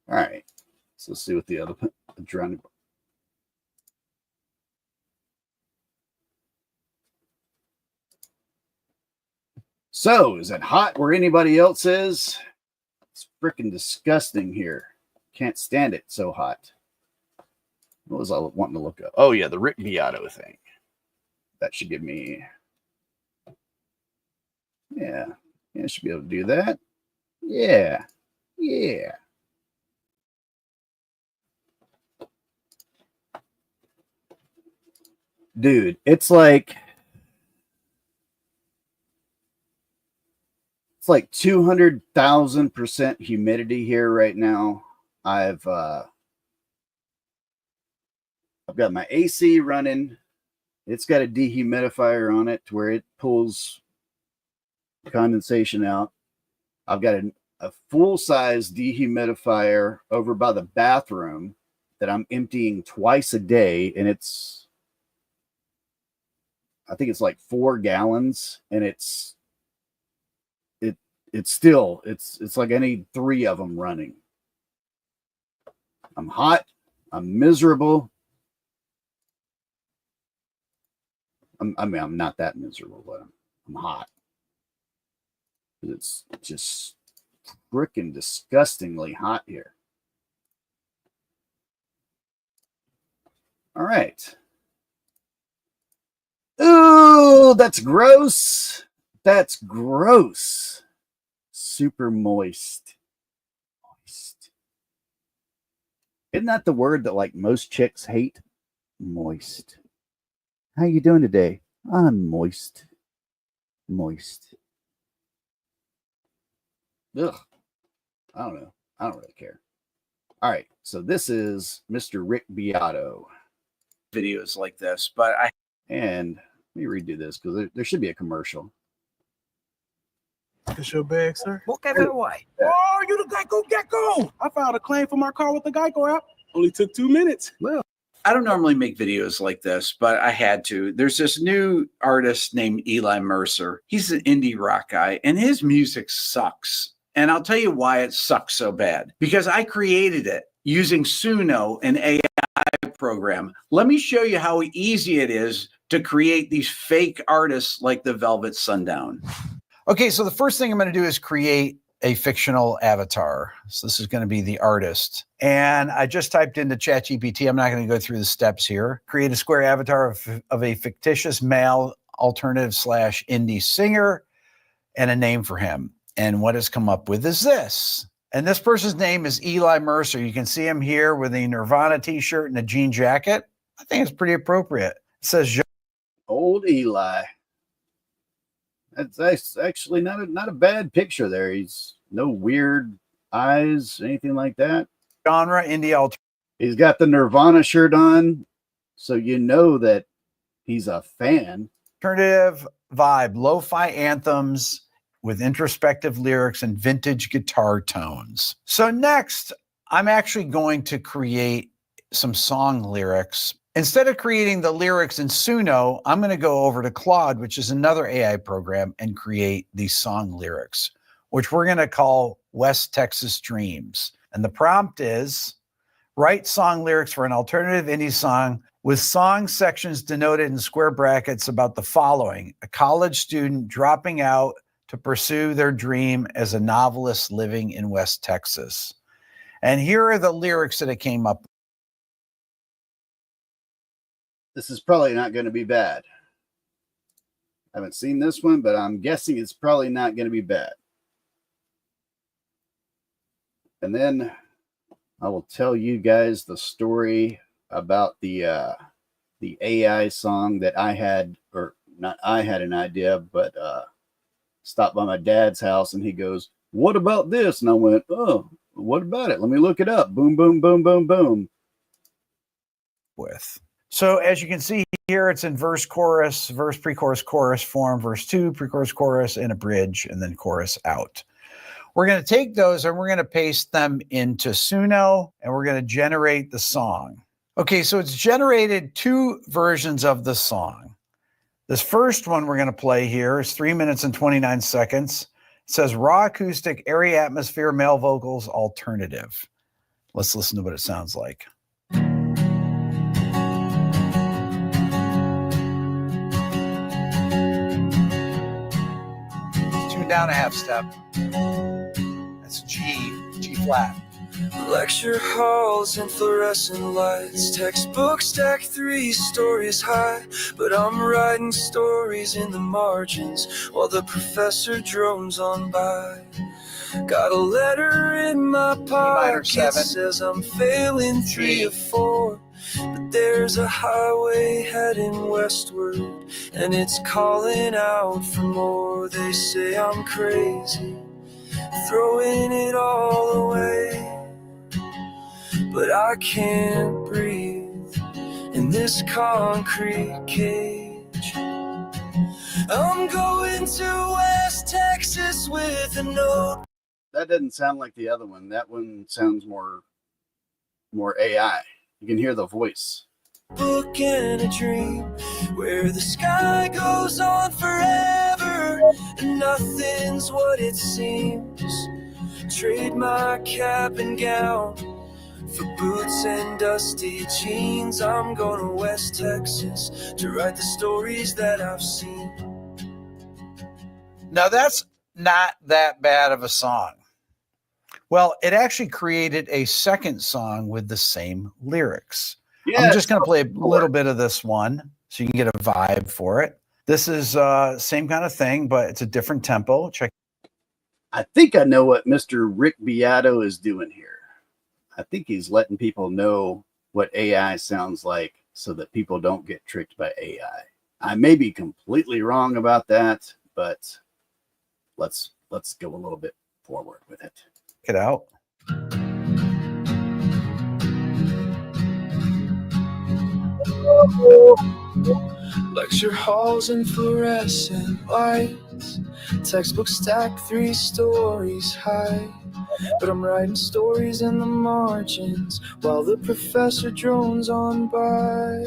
All right. So let's see what the other adrenaline. So, is it hot where anybody else is? It's freaking disgusting here. Can't stand it so hot. What was I wanting to look up? Oh, yeah, the Rick Beato thing. That should give me... Yeah, I should be able to do that. Yeah. Dude, it's like 200,000% humidity here right now. I've got my AC running. It's got a dehumidifier on it to where it pulls condensation out. I've got a full-size dehumidifier over by the bathroom that I'm emptying twice a day, and I think it's like 4 gallons, and it's like I need 3 of them running. I'm hot. I'm miserable. I'm not that miserable, but I'm hot. It's just freaking disgustingly hot here. All right. Ooh, that's gross. That's gross. Super moist. Isn't that the word that like most chicks hate? Moist. How you doing today? I'm moist. Ugh. I don't know. I don't really care. All right. So this is Mr. Rick Beato. Videos like this, but I And let me redo this because there should be a commercial. It's your bag, sir. What kind of way? Oh, you the Geico Gecko. I filed a claim for my car with the Geico app. Only took 2 minutes. Well, I don't normally make videos like this, but I had to. There's this new artist named Eli Mercer. He's an indie rock guy, and his music sucks. And I'll tell you why it sucks so bad. Because I created it using Suno, an AI program. Let me show you how easy it is to create these fake artists like the Velvet Sundown. Okay, so the first thing I'm going to do is create a fictional avatar. So this is going to be the artist. And I just typed into ChatGPT. I'm not going to go through the steps here. Create a square avatar of a fictitious male alternative / indie singer and a name for him. And what has come up with is this. And this person's name is Eli Mercer. You can see him here with a Nirvana t-shirt and a jean jacket. I think it's pretty appropriate. It says old Eli. That's actually not a bad picture there. He's no weird eyes, anything like that. Genre indie alternative. He's got the Nirvana shirt on, so you know that he's a fan. Alternative vibe, lo-fi anthems with introspective lyrics and vintage guitar tones. So next, I'm actually going to create some song lyrics. Instead of creating the lyrics in Suno, I'm going to go over to Claude, which is another AI program, and create these song lyrics, which we're going to call West Texas Dreams. And the prompt is, write song lyrics for an alternative indie song with song sections denoted in square brackets about the following: a college student dropping out to pursue their dream as a novelist living in West Texas. And here are the lyrics that it came up with. This is probably not going to be bad. I haven't seen this one, but I'm guessing it's probably not going to be bad. And then I will tell you guys the story about the AI song that I had, or not I had an idea, but stopped by my dad's house and he goes, "What about this?" And I went, "Oh, what about it? Let me look it up." Boom, boom, boom, boom, boom. So as you can see here, it's in verse, chorus, verse, pre-chorus, chorus form, verse 2, pre-chorus, chorus, and a bridge, and then chorus out. We're going to take those and we're going to paste them into Suno, and we're going to generate the song. Okay, so it's generated 2 versions of the song. This first one we're going to play here is 3 minutes and 29 seconds. It says raw acoustic, airy atmosphere, male vocals, alternative. Let's listen to what it sounds like. Down a half step. That's G flat. Lecture halls and fluorescent lights, textbooks stacked 3 stories high, but I'm writing stories in the margins while the professor drones on by. Got a letter in my pocket, says I'm failing 3 of 4. But there's a highway heading westward, and it's calling out for more. They say I'm crazy, throwing it all away, but I can't breathe in this concrete cage. I'm going to West Texas with a note. That doesn't sound like the other one. That one sounds more AI. You can hear the voice. Book and a dream where the sky goes on forever and nothing's what it seems. Trade my cap and gown for boots and dusty jeans. I'm going to West Texas to write the stories that I've seen. Now that's not that bad of a song. Well, it actually created a second song with the same lyrics. Yes. I'm just going to play a little bit of this one so you can get a vibe for it. This is same kind of thing, but it's a different tempo. Check. I think I know what Mr. Rick Beato is doing here. I think he's letting people know what AI sounds like so that people don't get tricked by AI. I may be completely wrong about that, but let's go a little bit forward with it. Check it out. Lecture halls and fluorescent lights. Textbooks stacked 3 stories high. But I'm writing stories in the margins while the professor drones on by.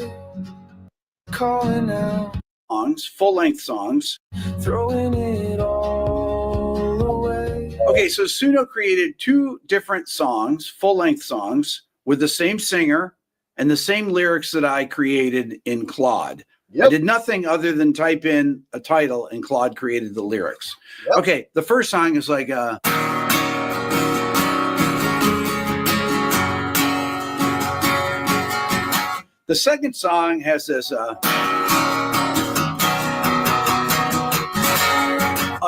Calling out songs, full-length songs. Throwing it all away. Okay, so Suno created 2 different songs, full-length songs, with the same singer and the same lyrics that I created in Claude. I did nothing other than type in a title and Claude created the lyrics. Okay, the first song is like the second song has this oh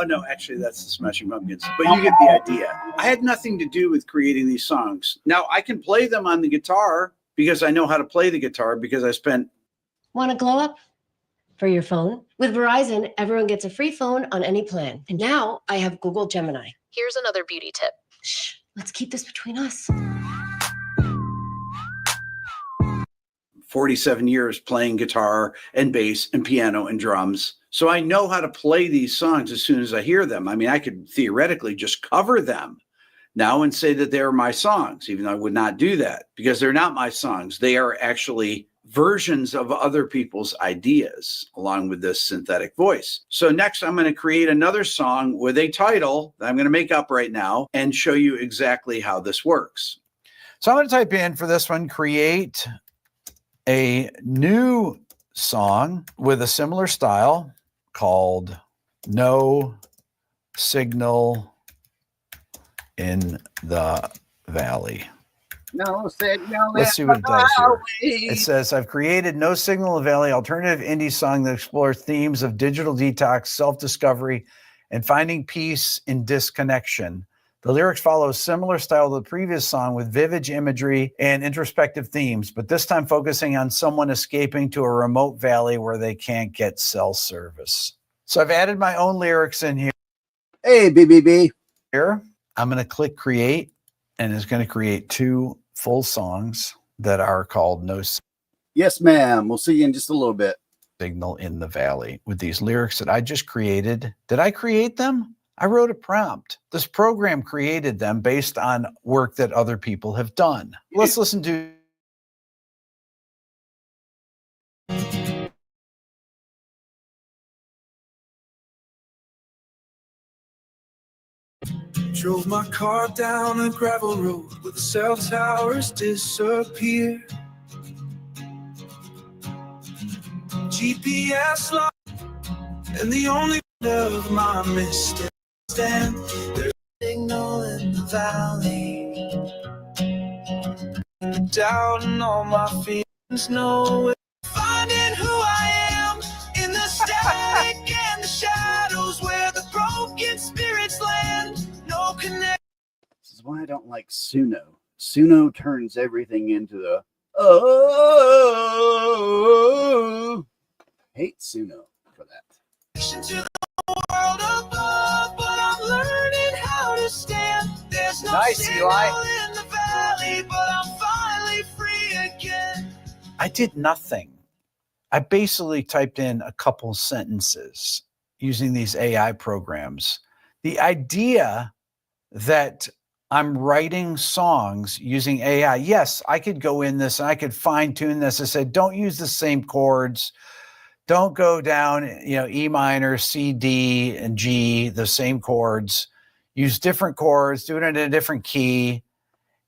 no, actually that's the Smashing Pumpkins, but you get the idea. I had nothing to do with creating these songs. Now I can play them on the guitar because I know how to play the guitar because I spent. Want to glow up? For your phone? With Verizon, everyone gets a free phone on any plan. And now I have Google Gemini. Here's another beauty tip. Shh, let's keep this between us. 47 years playing guitar and bass and piano and drums. So I know how to play these songs as soon as I hear them. I mean, I could theoretically just cover them now and say that they're my songs, even though I would not do that because they're not my songs. They are actually versions of other people's ideas along with this synthetic voice. So next I'm going to create another song with a title that I'm going to make up right now and show you exactly how this works. So I'm going to type in for this one, create a new song with a similar style called No Signal in the Valley. No signal. Let's see what it does here. It says, I've created No Signal in the Valley, alternative indie song that explores themes of digital detox, self-discovery, and finding peace in disconnection. The lyrics follow a similar style to the previous song with vivid imagery and introspective themes, but this time focusing on someone escaping to a remote valley where they can't get cell service. So I've added my own lyrics in here. Hey, BBB. Here, I'm going to click create, and it's going to create 2 full songs that are called No Yes, ma'am. We'll see you in just a little bit. Signal in the Valley with these lyrics that I just created. Did I create them? I wrote a prompt. This program created them based on work that other people have done. Let's listen to. Drove my car down a gravel road where the cell towers disappear. GPS lock, and the only of my mistake stand. There's a signal in the valley. The doubt and all my feelings know it. Finding who I am in the static and the shadows where the broken spirits land. No connection. This is why I don't like Suno. Suno turns everything into the hate Suno for that. To the world above, but I'm learning how to stand. There's no signal in the valley, but I'm finally free again. I did nothing. I basically typed in a couple sentences using these AI programs. The idea that I'm writing songs using AI, yes, I could go in this and I could fine tune this. I said, don't use the same chords. Don't go down, E minor, C, D, and G, the same chords. Use different chords, do it in a different key.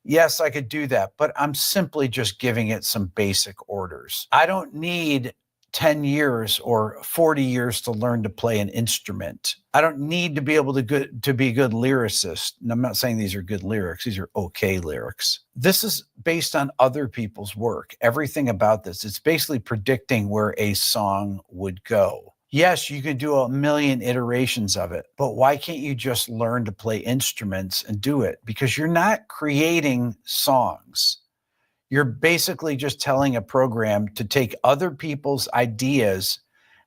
Yes, I could do that, but I'm simply just giving it some basic orders. I don't need 10 years or 40 years to learn to play an instrument. I don't need to be able to be a good lyricist. And I'm not saying these are good lyrics. These are okay lyrics. This is based on other people's work. Everything about this, it's basically predicting where a song would go. Yes, you can do a million iterations of it, but why can't you just learn to play instruments and do it? Because you're not creating songs. You're basically just telling a program to take other people's ideas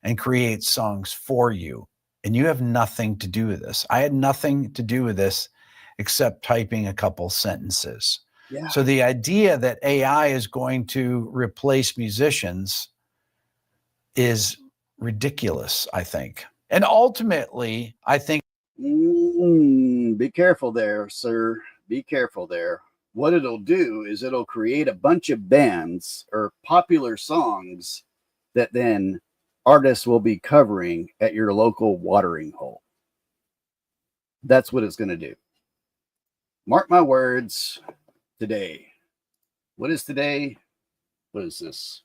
and create songs for you. And you have nothing to do with this. I had nothing to do with this except typing a couple sentences. Yeah. So the idea that AI is going to replace musicians is ridiculous, I think. And ultimately, I think be careful there, sir. Be careful there. What it'll do is it'll create a bunch of bands or popular songs that then artists will be covering at your local watering hole. That's what it's going to do. Mark my words. Today. What is today? What is this?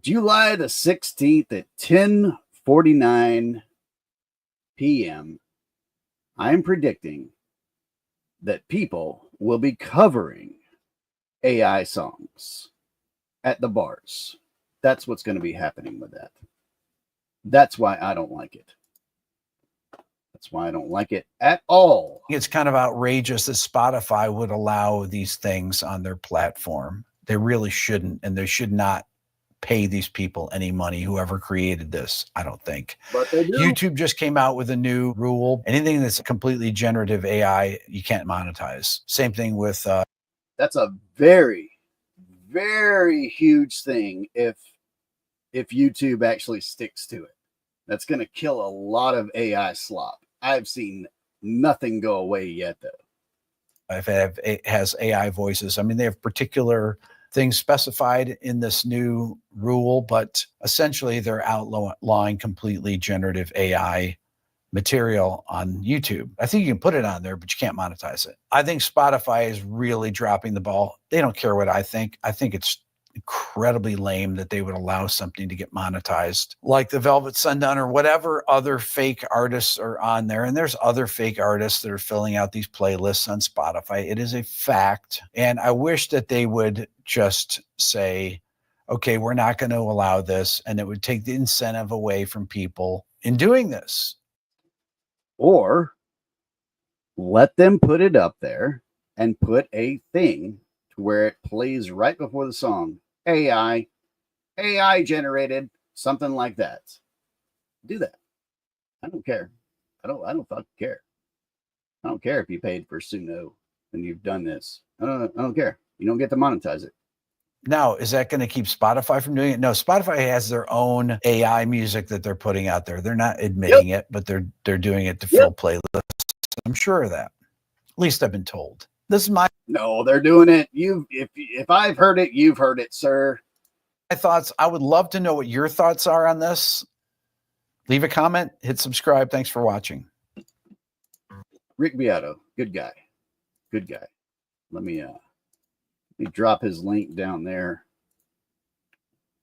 July the 16th at 10:49 p.m. I'm predicting that people will be covering AI songs at the bars. That's what's going to be happening with that. That's why I don't like it. That's why I don't like it at all. it's kind of outrageous that Spotify would allow these things on their platform. They really shouldn't, and they should not pay these people any money, whoever created this, I don't think. But they do. YouTube just came out with a new rule. Anything that's completely generative AI, you can't monetize. Same thing with... That's a very, very huge thing if YouTube actually sticks to it. That's going to kill a lot of AI slop. I've seen nothing go away yet, though. If it has AI voices, I mean, they have particular things specified in this new rule, but essentially they're outlawing completely generative AI material on YouTube. I think you can put it on there, but you can't monetize it. I think Spotify is really dropping the ball. They don't care what I think. I think it's incredibly lame that they would allow something to get monetized like the Velvet Sundown or whatever other fake artists are on there. And there's other fake artists that are filling out these playlists on Spotify. It is a fact. And I wish that they would just say, okay, we're not going to allow this. And it would take the incentive away from people in doing this. Or let them put it up there and put a thing to where it plays right before the song. AI generated, something like that. Do that. I don't care. I don't fucking care. I don't care if you paid for Suno and you've done this. I don't care. You don't get to monetize it. Now, is that going to keep Spotify from doing it? No, Spotify has their own AI music that they're putting out there. They're not admitting it, but they're doing it to fill playlists. I'm sure of that. At least I've been told. This is my... No, they're doing it. If I've heard it, you've heard it, sir. My thoughts. I would love to know what your thoughts are on this. Leave a comment, hit subscribe. Thanks for watching. Rick Beato, good guy. Good guy. Let me drop his link down there.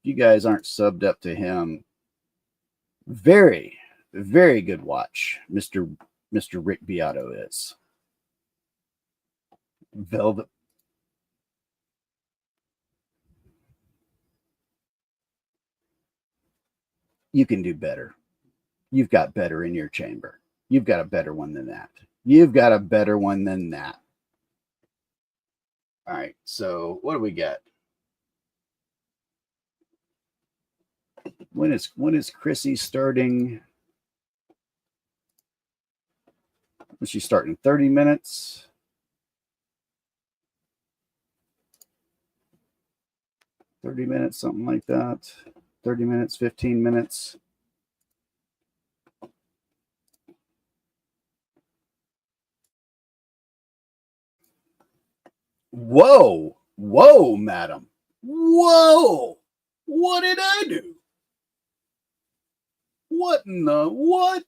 If you guys aren't subbed up to him, very, very good watch, Mr. Rick Beato is. Velvet. You can do better. You've got better in your chamber. You've got a better one than that. You've got a better one than that. All right, so what do we got? When is Chrissy starting? Was she starting 30 minutes? 30 minutes, something like that. 30 minutes, 15 minutes. Whoa, whoa, madam. Whoa, what did I do? What in the, what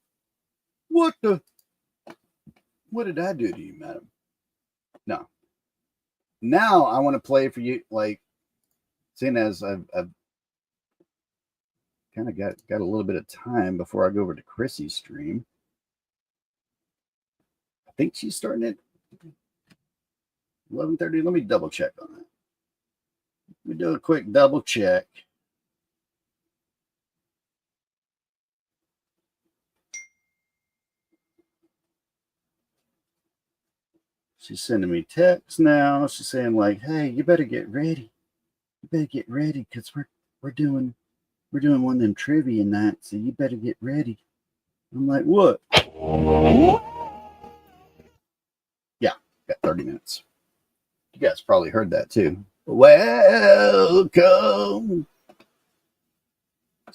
did I do to you, madam? No. Now I want to play for you, like, seeing as I've kind of got a little bit of time before I go over to Chrissy's stream. I think she's starting at 11:30. Let me double check on that. Let me do a quick double check. She's sending me texts now. She's saying like, "Hey, you better get ready. You better get ready because we're doing one of them trivia nights, so you better get ready." I'm like, "What?" Yeah, got 30 minutes. You guys probably heard that too. Welcome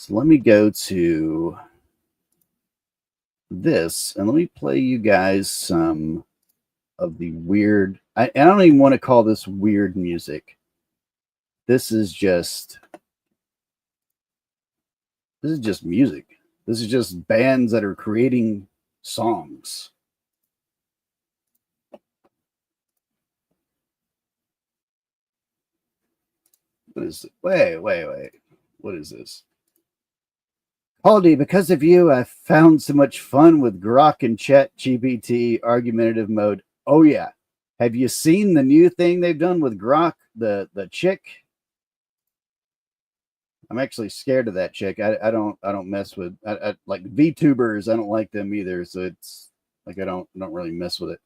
So let me go to this and let me play you guys some of the weird. I don't even want to call this weird music. This is just music. This is just bands that are creating songs. What is it? Wait. What is this? Haldy, because of you, I found so much fun with Grok and Chat GPT argumentative mode. Oh yeah. Have you seen the new thing they've done with Grok, the chick? I'm actually scared of that chick. I don't mess with I like VTubers. I don't like them either. So it's like I don't really mess with it.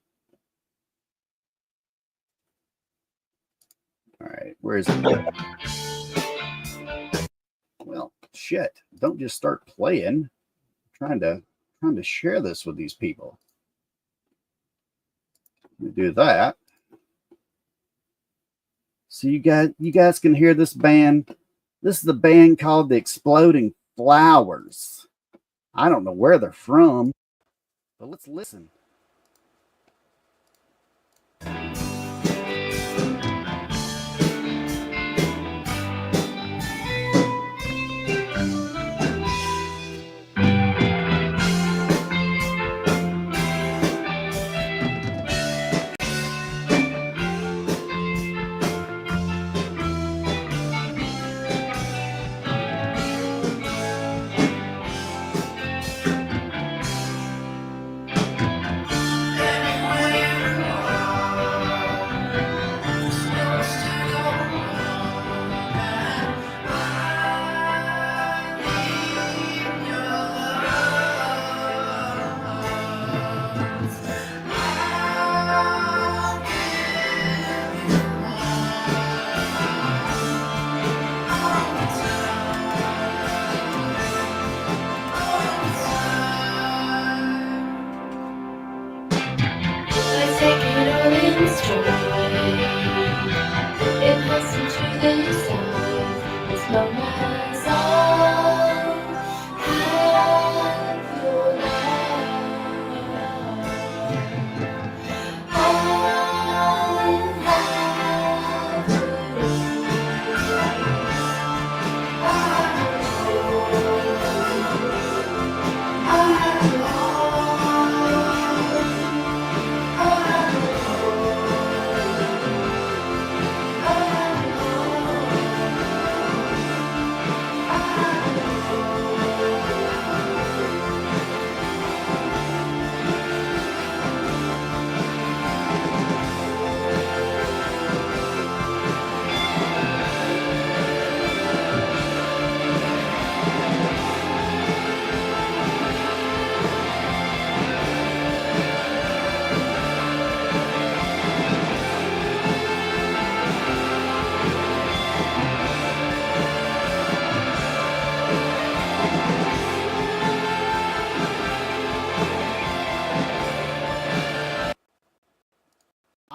All right, where is it? Well, shit! Don't just start playing. I'm trying to share this with these people. Let me do that. So you guys can hear this band. This is the band called the Exploding Flowers. I don't know where they're from, but let's listen.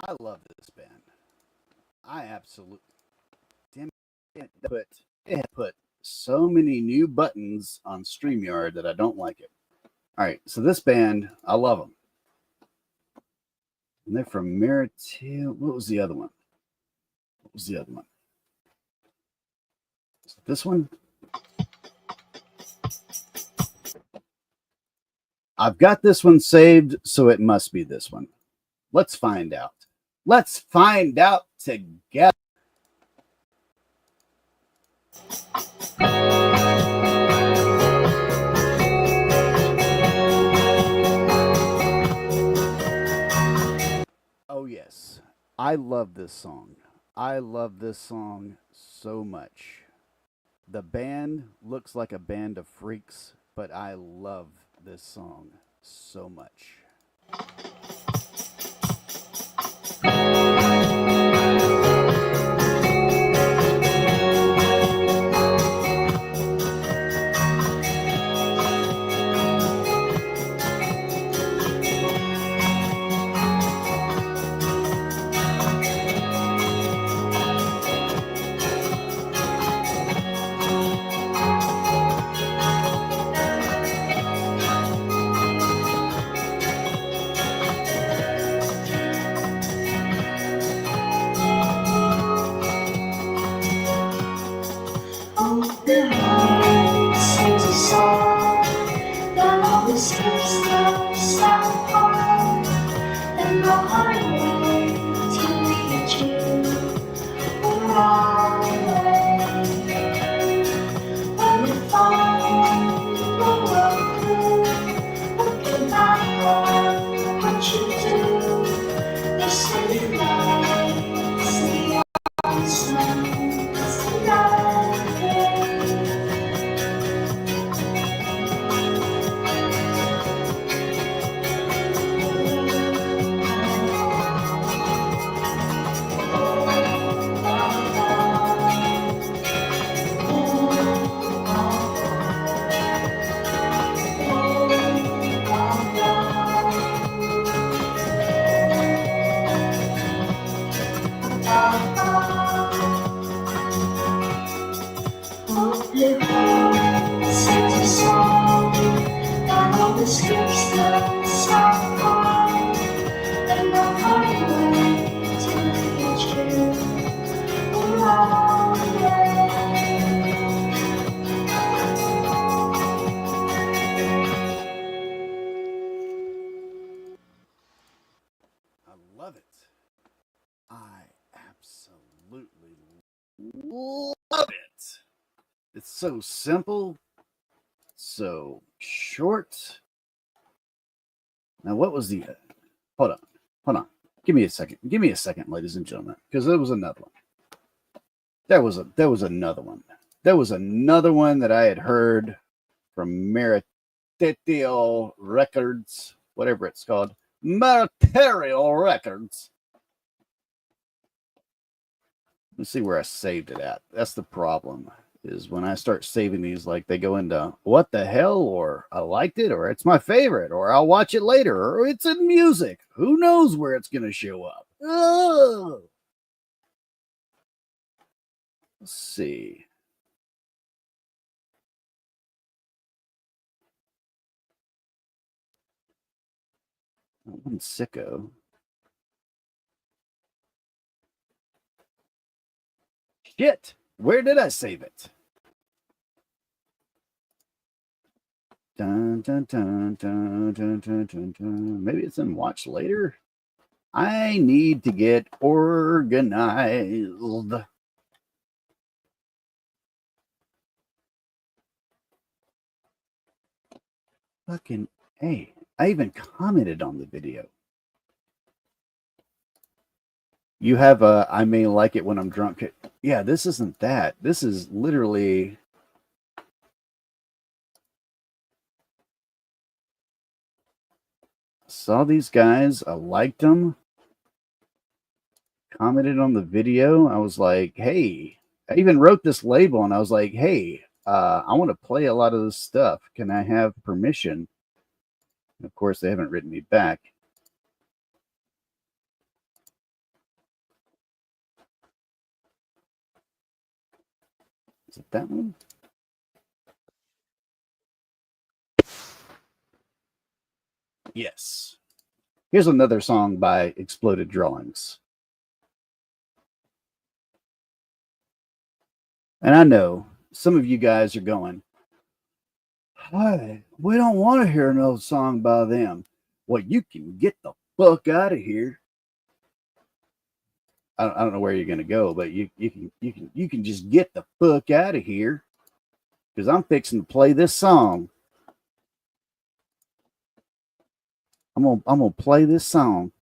I love this band. I absolutely it put so many new buttons on StreamYard that I don't like it. All right, so this band, I love them. And they're from Maritil. What was the other one? Is it this one? I've got this one saved, so it must be this one. Let's find out. Let's find out together. Oh, yes. I love this song. I love this song so much. The band looks like a band of freaks, but I love this song so much. love it. It's so simple, so short. Now, what was the? Hold on. Give me a second, ladies and gentlemen, because there was another one. There was another one. There was another one that I had heard from Maritatial Records, whatever it's called, Maritarial Records. Let's see where I saved it at. That's the problem. Is when I start saving these, like they go into what the hell, or I liked it, or it's my favorite, or I'll watch it later, or it's in music. Who knows where it's going to show up? Oh. Let's see. One sicko. Shit. Where did I save it? Dun, dun, dun, dun, dun, dun, dun, dun. Maybe it's in watch later. I need to get organized. Fucking A. I even commented on the video. You have a, I may like it when I'm drunk. Yeah, this isn't that. This is literally. Saw these guys. I liked them. Commented on the video. I was like, hey, I even wrote this label and I was like, hey, I want to play a lot of this stuff. Can I have permission? And of course, they haven't written me back. Is it that one? Yes. Here's another song by Exploded Drawings. And I know some of you guys are going, hi, we don't want to hear no song by them. Well, you can get the fuck out of here. I don't know where you're gonna go, but you can just get the fuck out of here, because I'm fixing to play this song. I'm gonna play this song.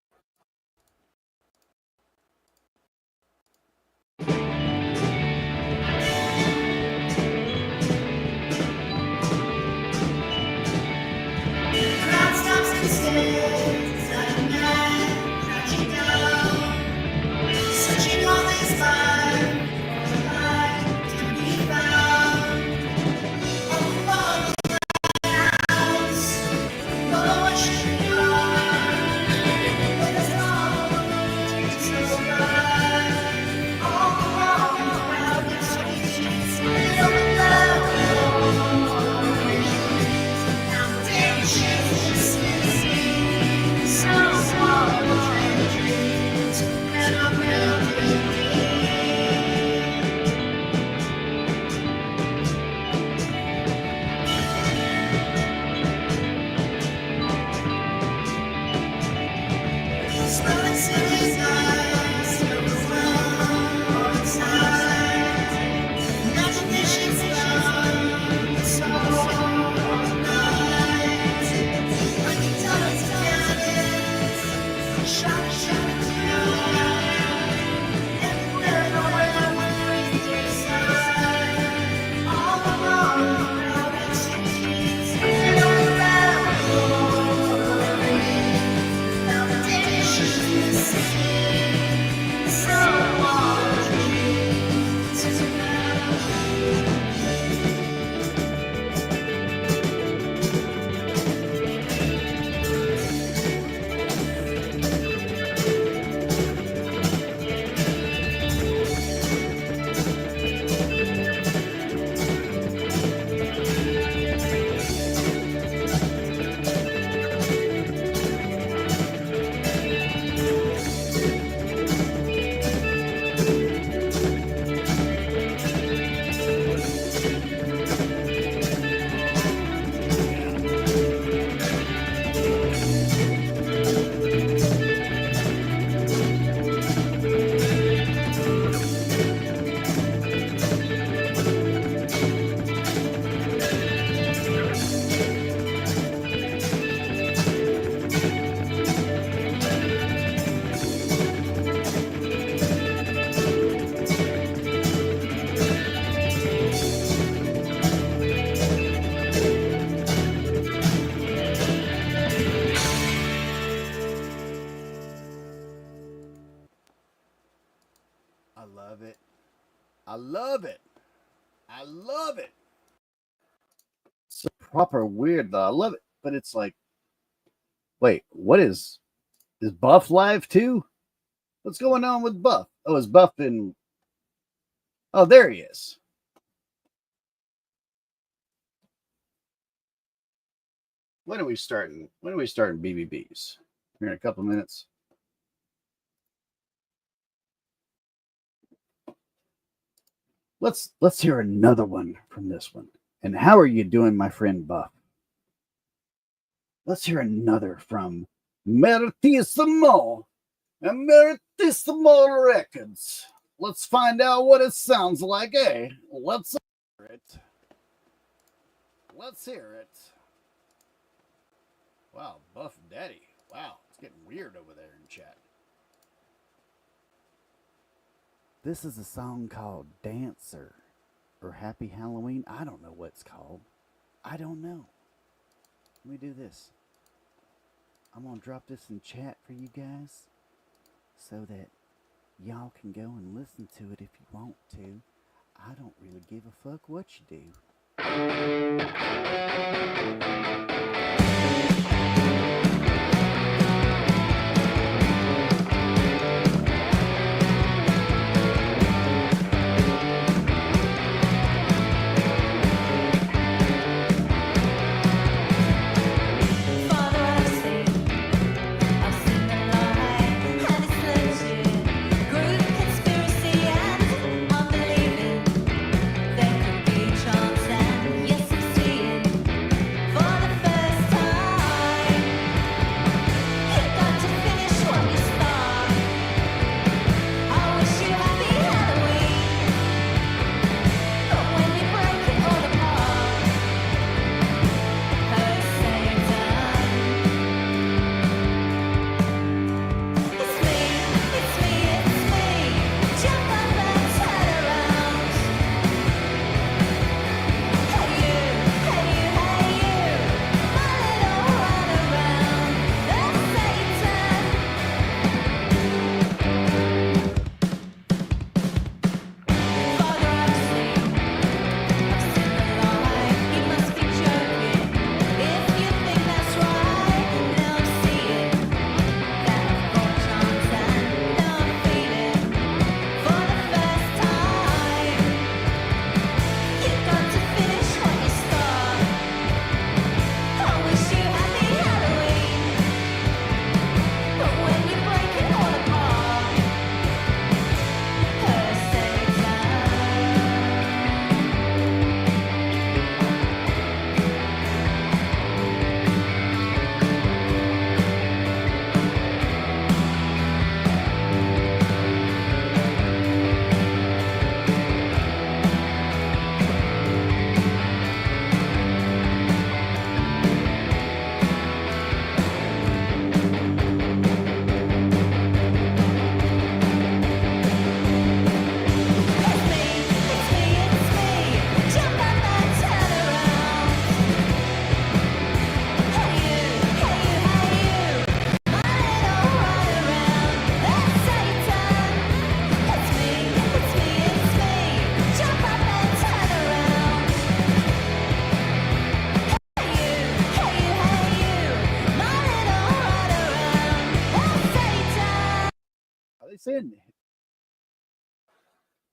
love it. I love it. It's a proper weird though. I love it. But it's like, wait, what is Buff live too? What's going on with Buff? Oh, is Buff in? Oh, there he is. When are we starting? When are we starting BBBs? Here in a couple minutes. Let's hear another one from this one. And how are you doing, my friend Buff? Let's hear another from Meritissimo and Meritissimo Records. Let's find out what it sounds like, eh? Let's hear it. Let's hear it. Wow, Buff Daddy. Wow, it's getting weird over there in chat. This is a song called Dancer or Happy Halloween. I don't know what it's called. I don't know. Let me do this. I'm going to drop this in chat for you guys so that y'all can go and listen to it if you want to. I don't really give a fuck what you do.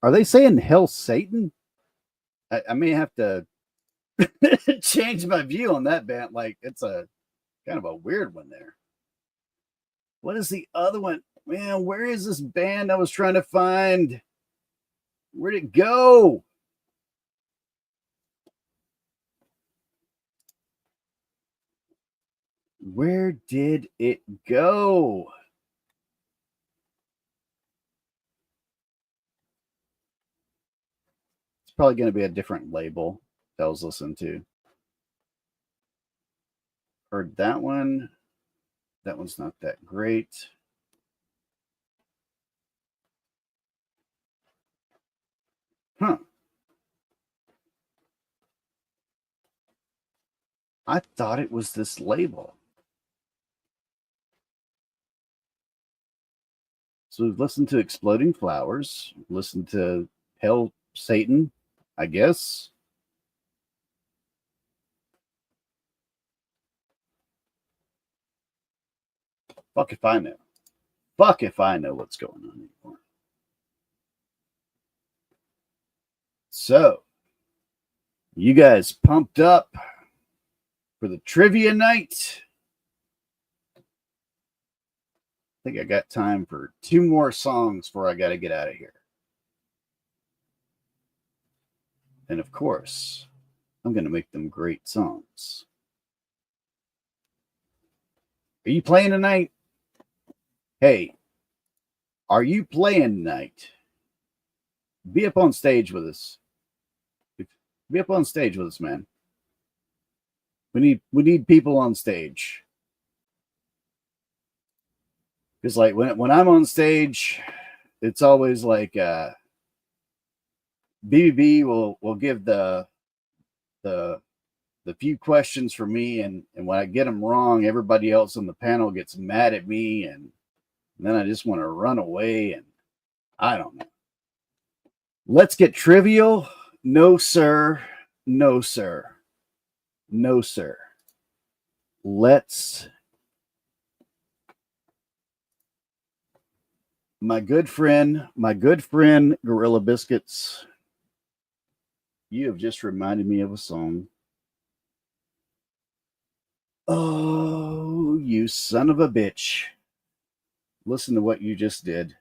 Are they saying hell Satan? I may have to change my view on that band. Like, it's a kind of a weird one there. What is the other one? Man, where is this band I was trying to find? Where'd it go? Where did it go? It's probably going to be a different label that I was listening to. Heard that one. That one's not that great. Huh. I thought it was this label. So we've listened to Exploding Flowers, listened to Hell Satan, I guess. Fuck if I know. Fuck if I know what's going on anymore. So, you guys pumped up for the trivia night? I think I got time for 2 more songs before I got to get out of here. And of course, I'm going to make them great songs. Are you playing tonight? Hey, are you playing tonight? Be up on stage with us. Be up on stage with us, man. We need people on stage. Because like when I'm on stage, it's always like BBB will give the few questions for me, and when I get them wrong, everybody else on the panel gets mad at me, and then I just want to run away, and I don't know. Let's get trivial. No, sir. No, sir. No, sir. Let's. My good friend, Gorilla Biscuits, you have just reminded me of a song. Oh, you son of a bitch. Listen to what you just did.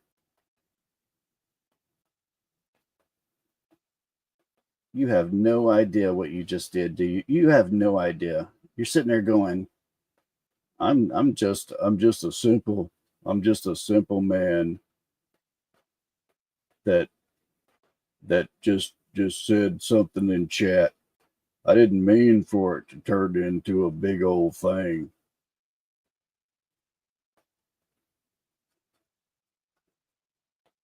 You have no idea what you just did, do you? You have no idea. You're sitting there going, I'm just a simple man that just said something in chat. I didn't mean for it to turn into a big old thing.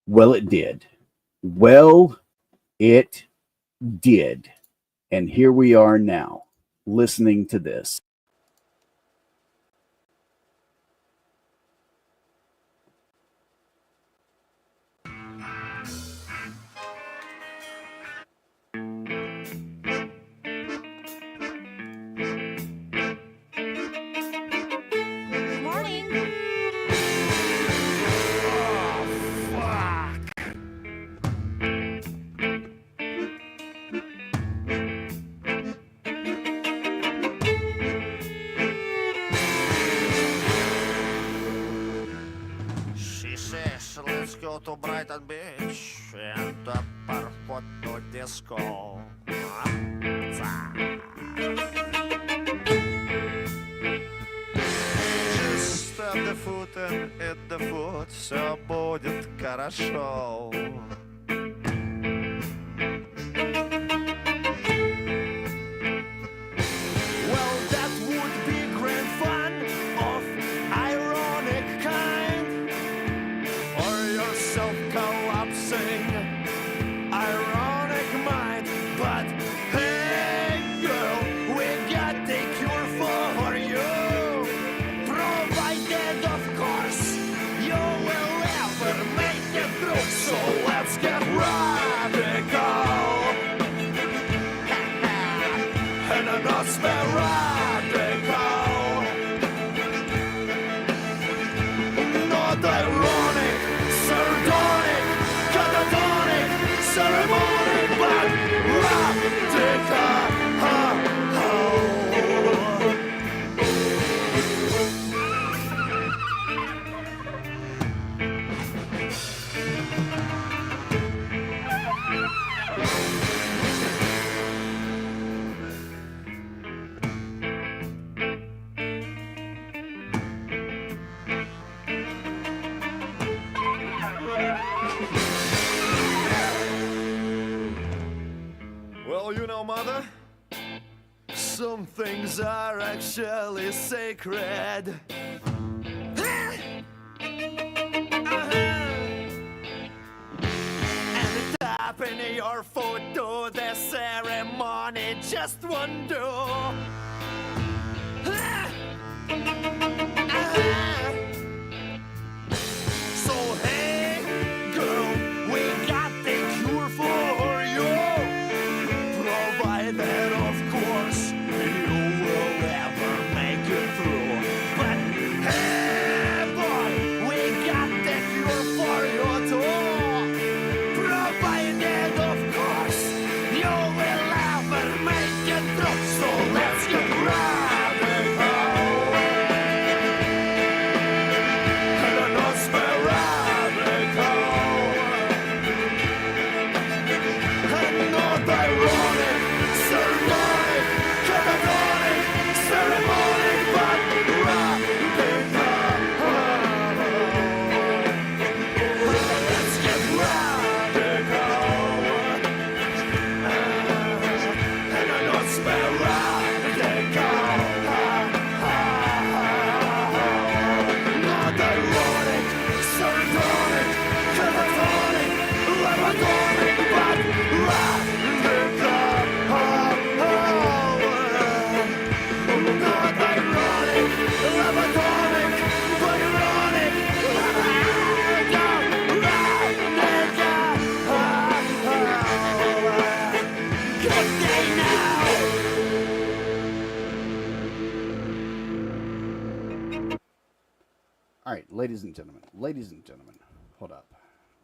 Well, it did. Well, it did. And here we are now, listening to this. Let's go to Brighton Beach and the Parfoto Disco. Just stop the foot and hit the foot, все будет хорошо. Well, that would be grand fun of ironic kind. Self-collapsing, ironic mind. But hey girl, we got the cure for you, provided of course you will ever make it through. So let's get radical. And I'm not radical, not ironic, sardonic, catatonic, ceremonic, but radical. Well, you know, Mother, some things are actually sacred. And tapping your foot to the ceremony just won't do. So hey, girl, we got the cure for you. All right, ladies and gentlemen, hold up.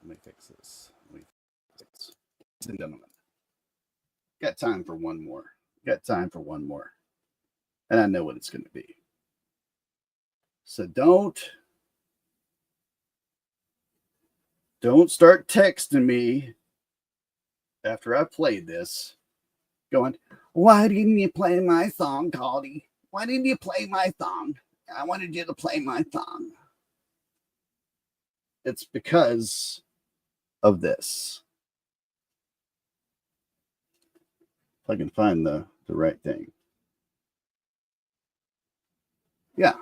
Let me fix this. Ladies and gentlemen, got time for one more. And I know what it's going to be. So don't start texting me after I played this going, why didn't you play my song, Caldy? Why didn't you play my song? I wanted you to play my song. It's because of this. If I can find the right thing. Yeah.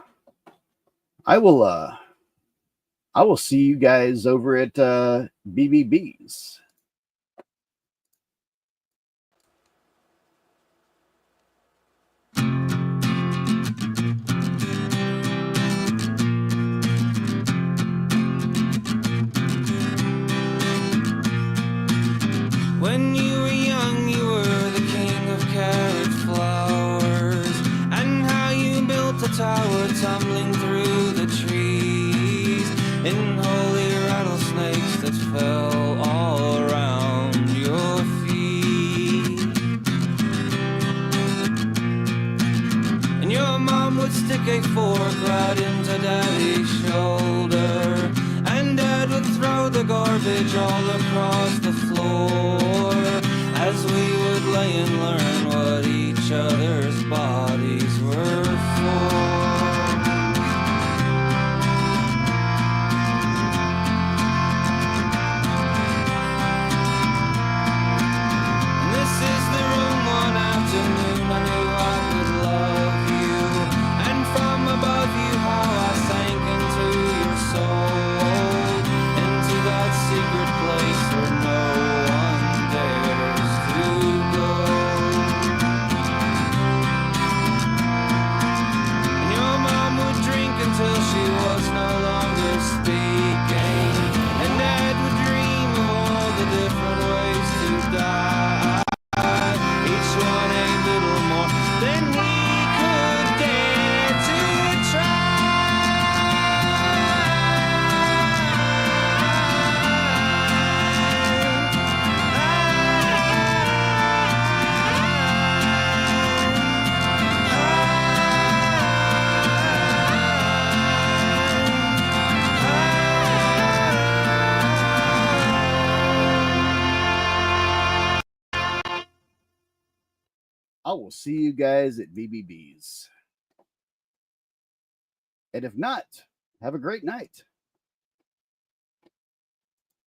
I will see you guys over at BBB's. When you were young, you were the king of carrot flowers, and how you built a tower tumbling through the trees, in holy rattlesnakes that fell all around your feet. And your mom would stick a fork right into Daddy's shoulder, and Dad would throw the garbage all across the floor, as we would lay and learn what each other's bodies were for. And this is the room one afternoon I knew I would love you, and from above you how I sank into your soul, into that secret place where no one dares to go. And your mom would drink until she was no longer speaking, and Dad would dream of all the different ways to die, each one a little more than he could dare to try. I will see you guys at BBB's. And if not, have a great night.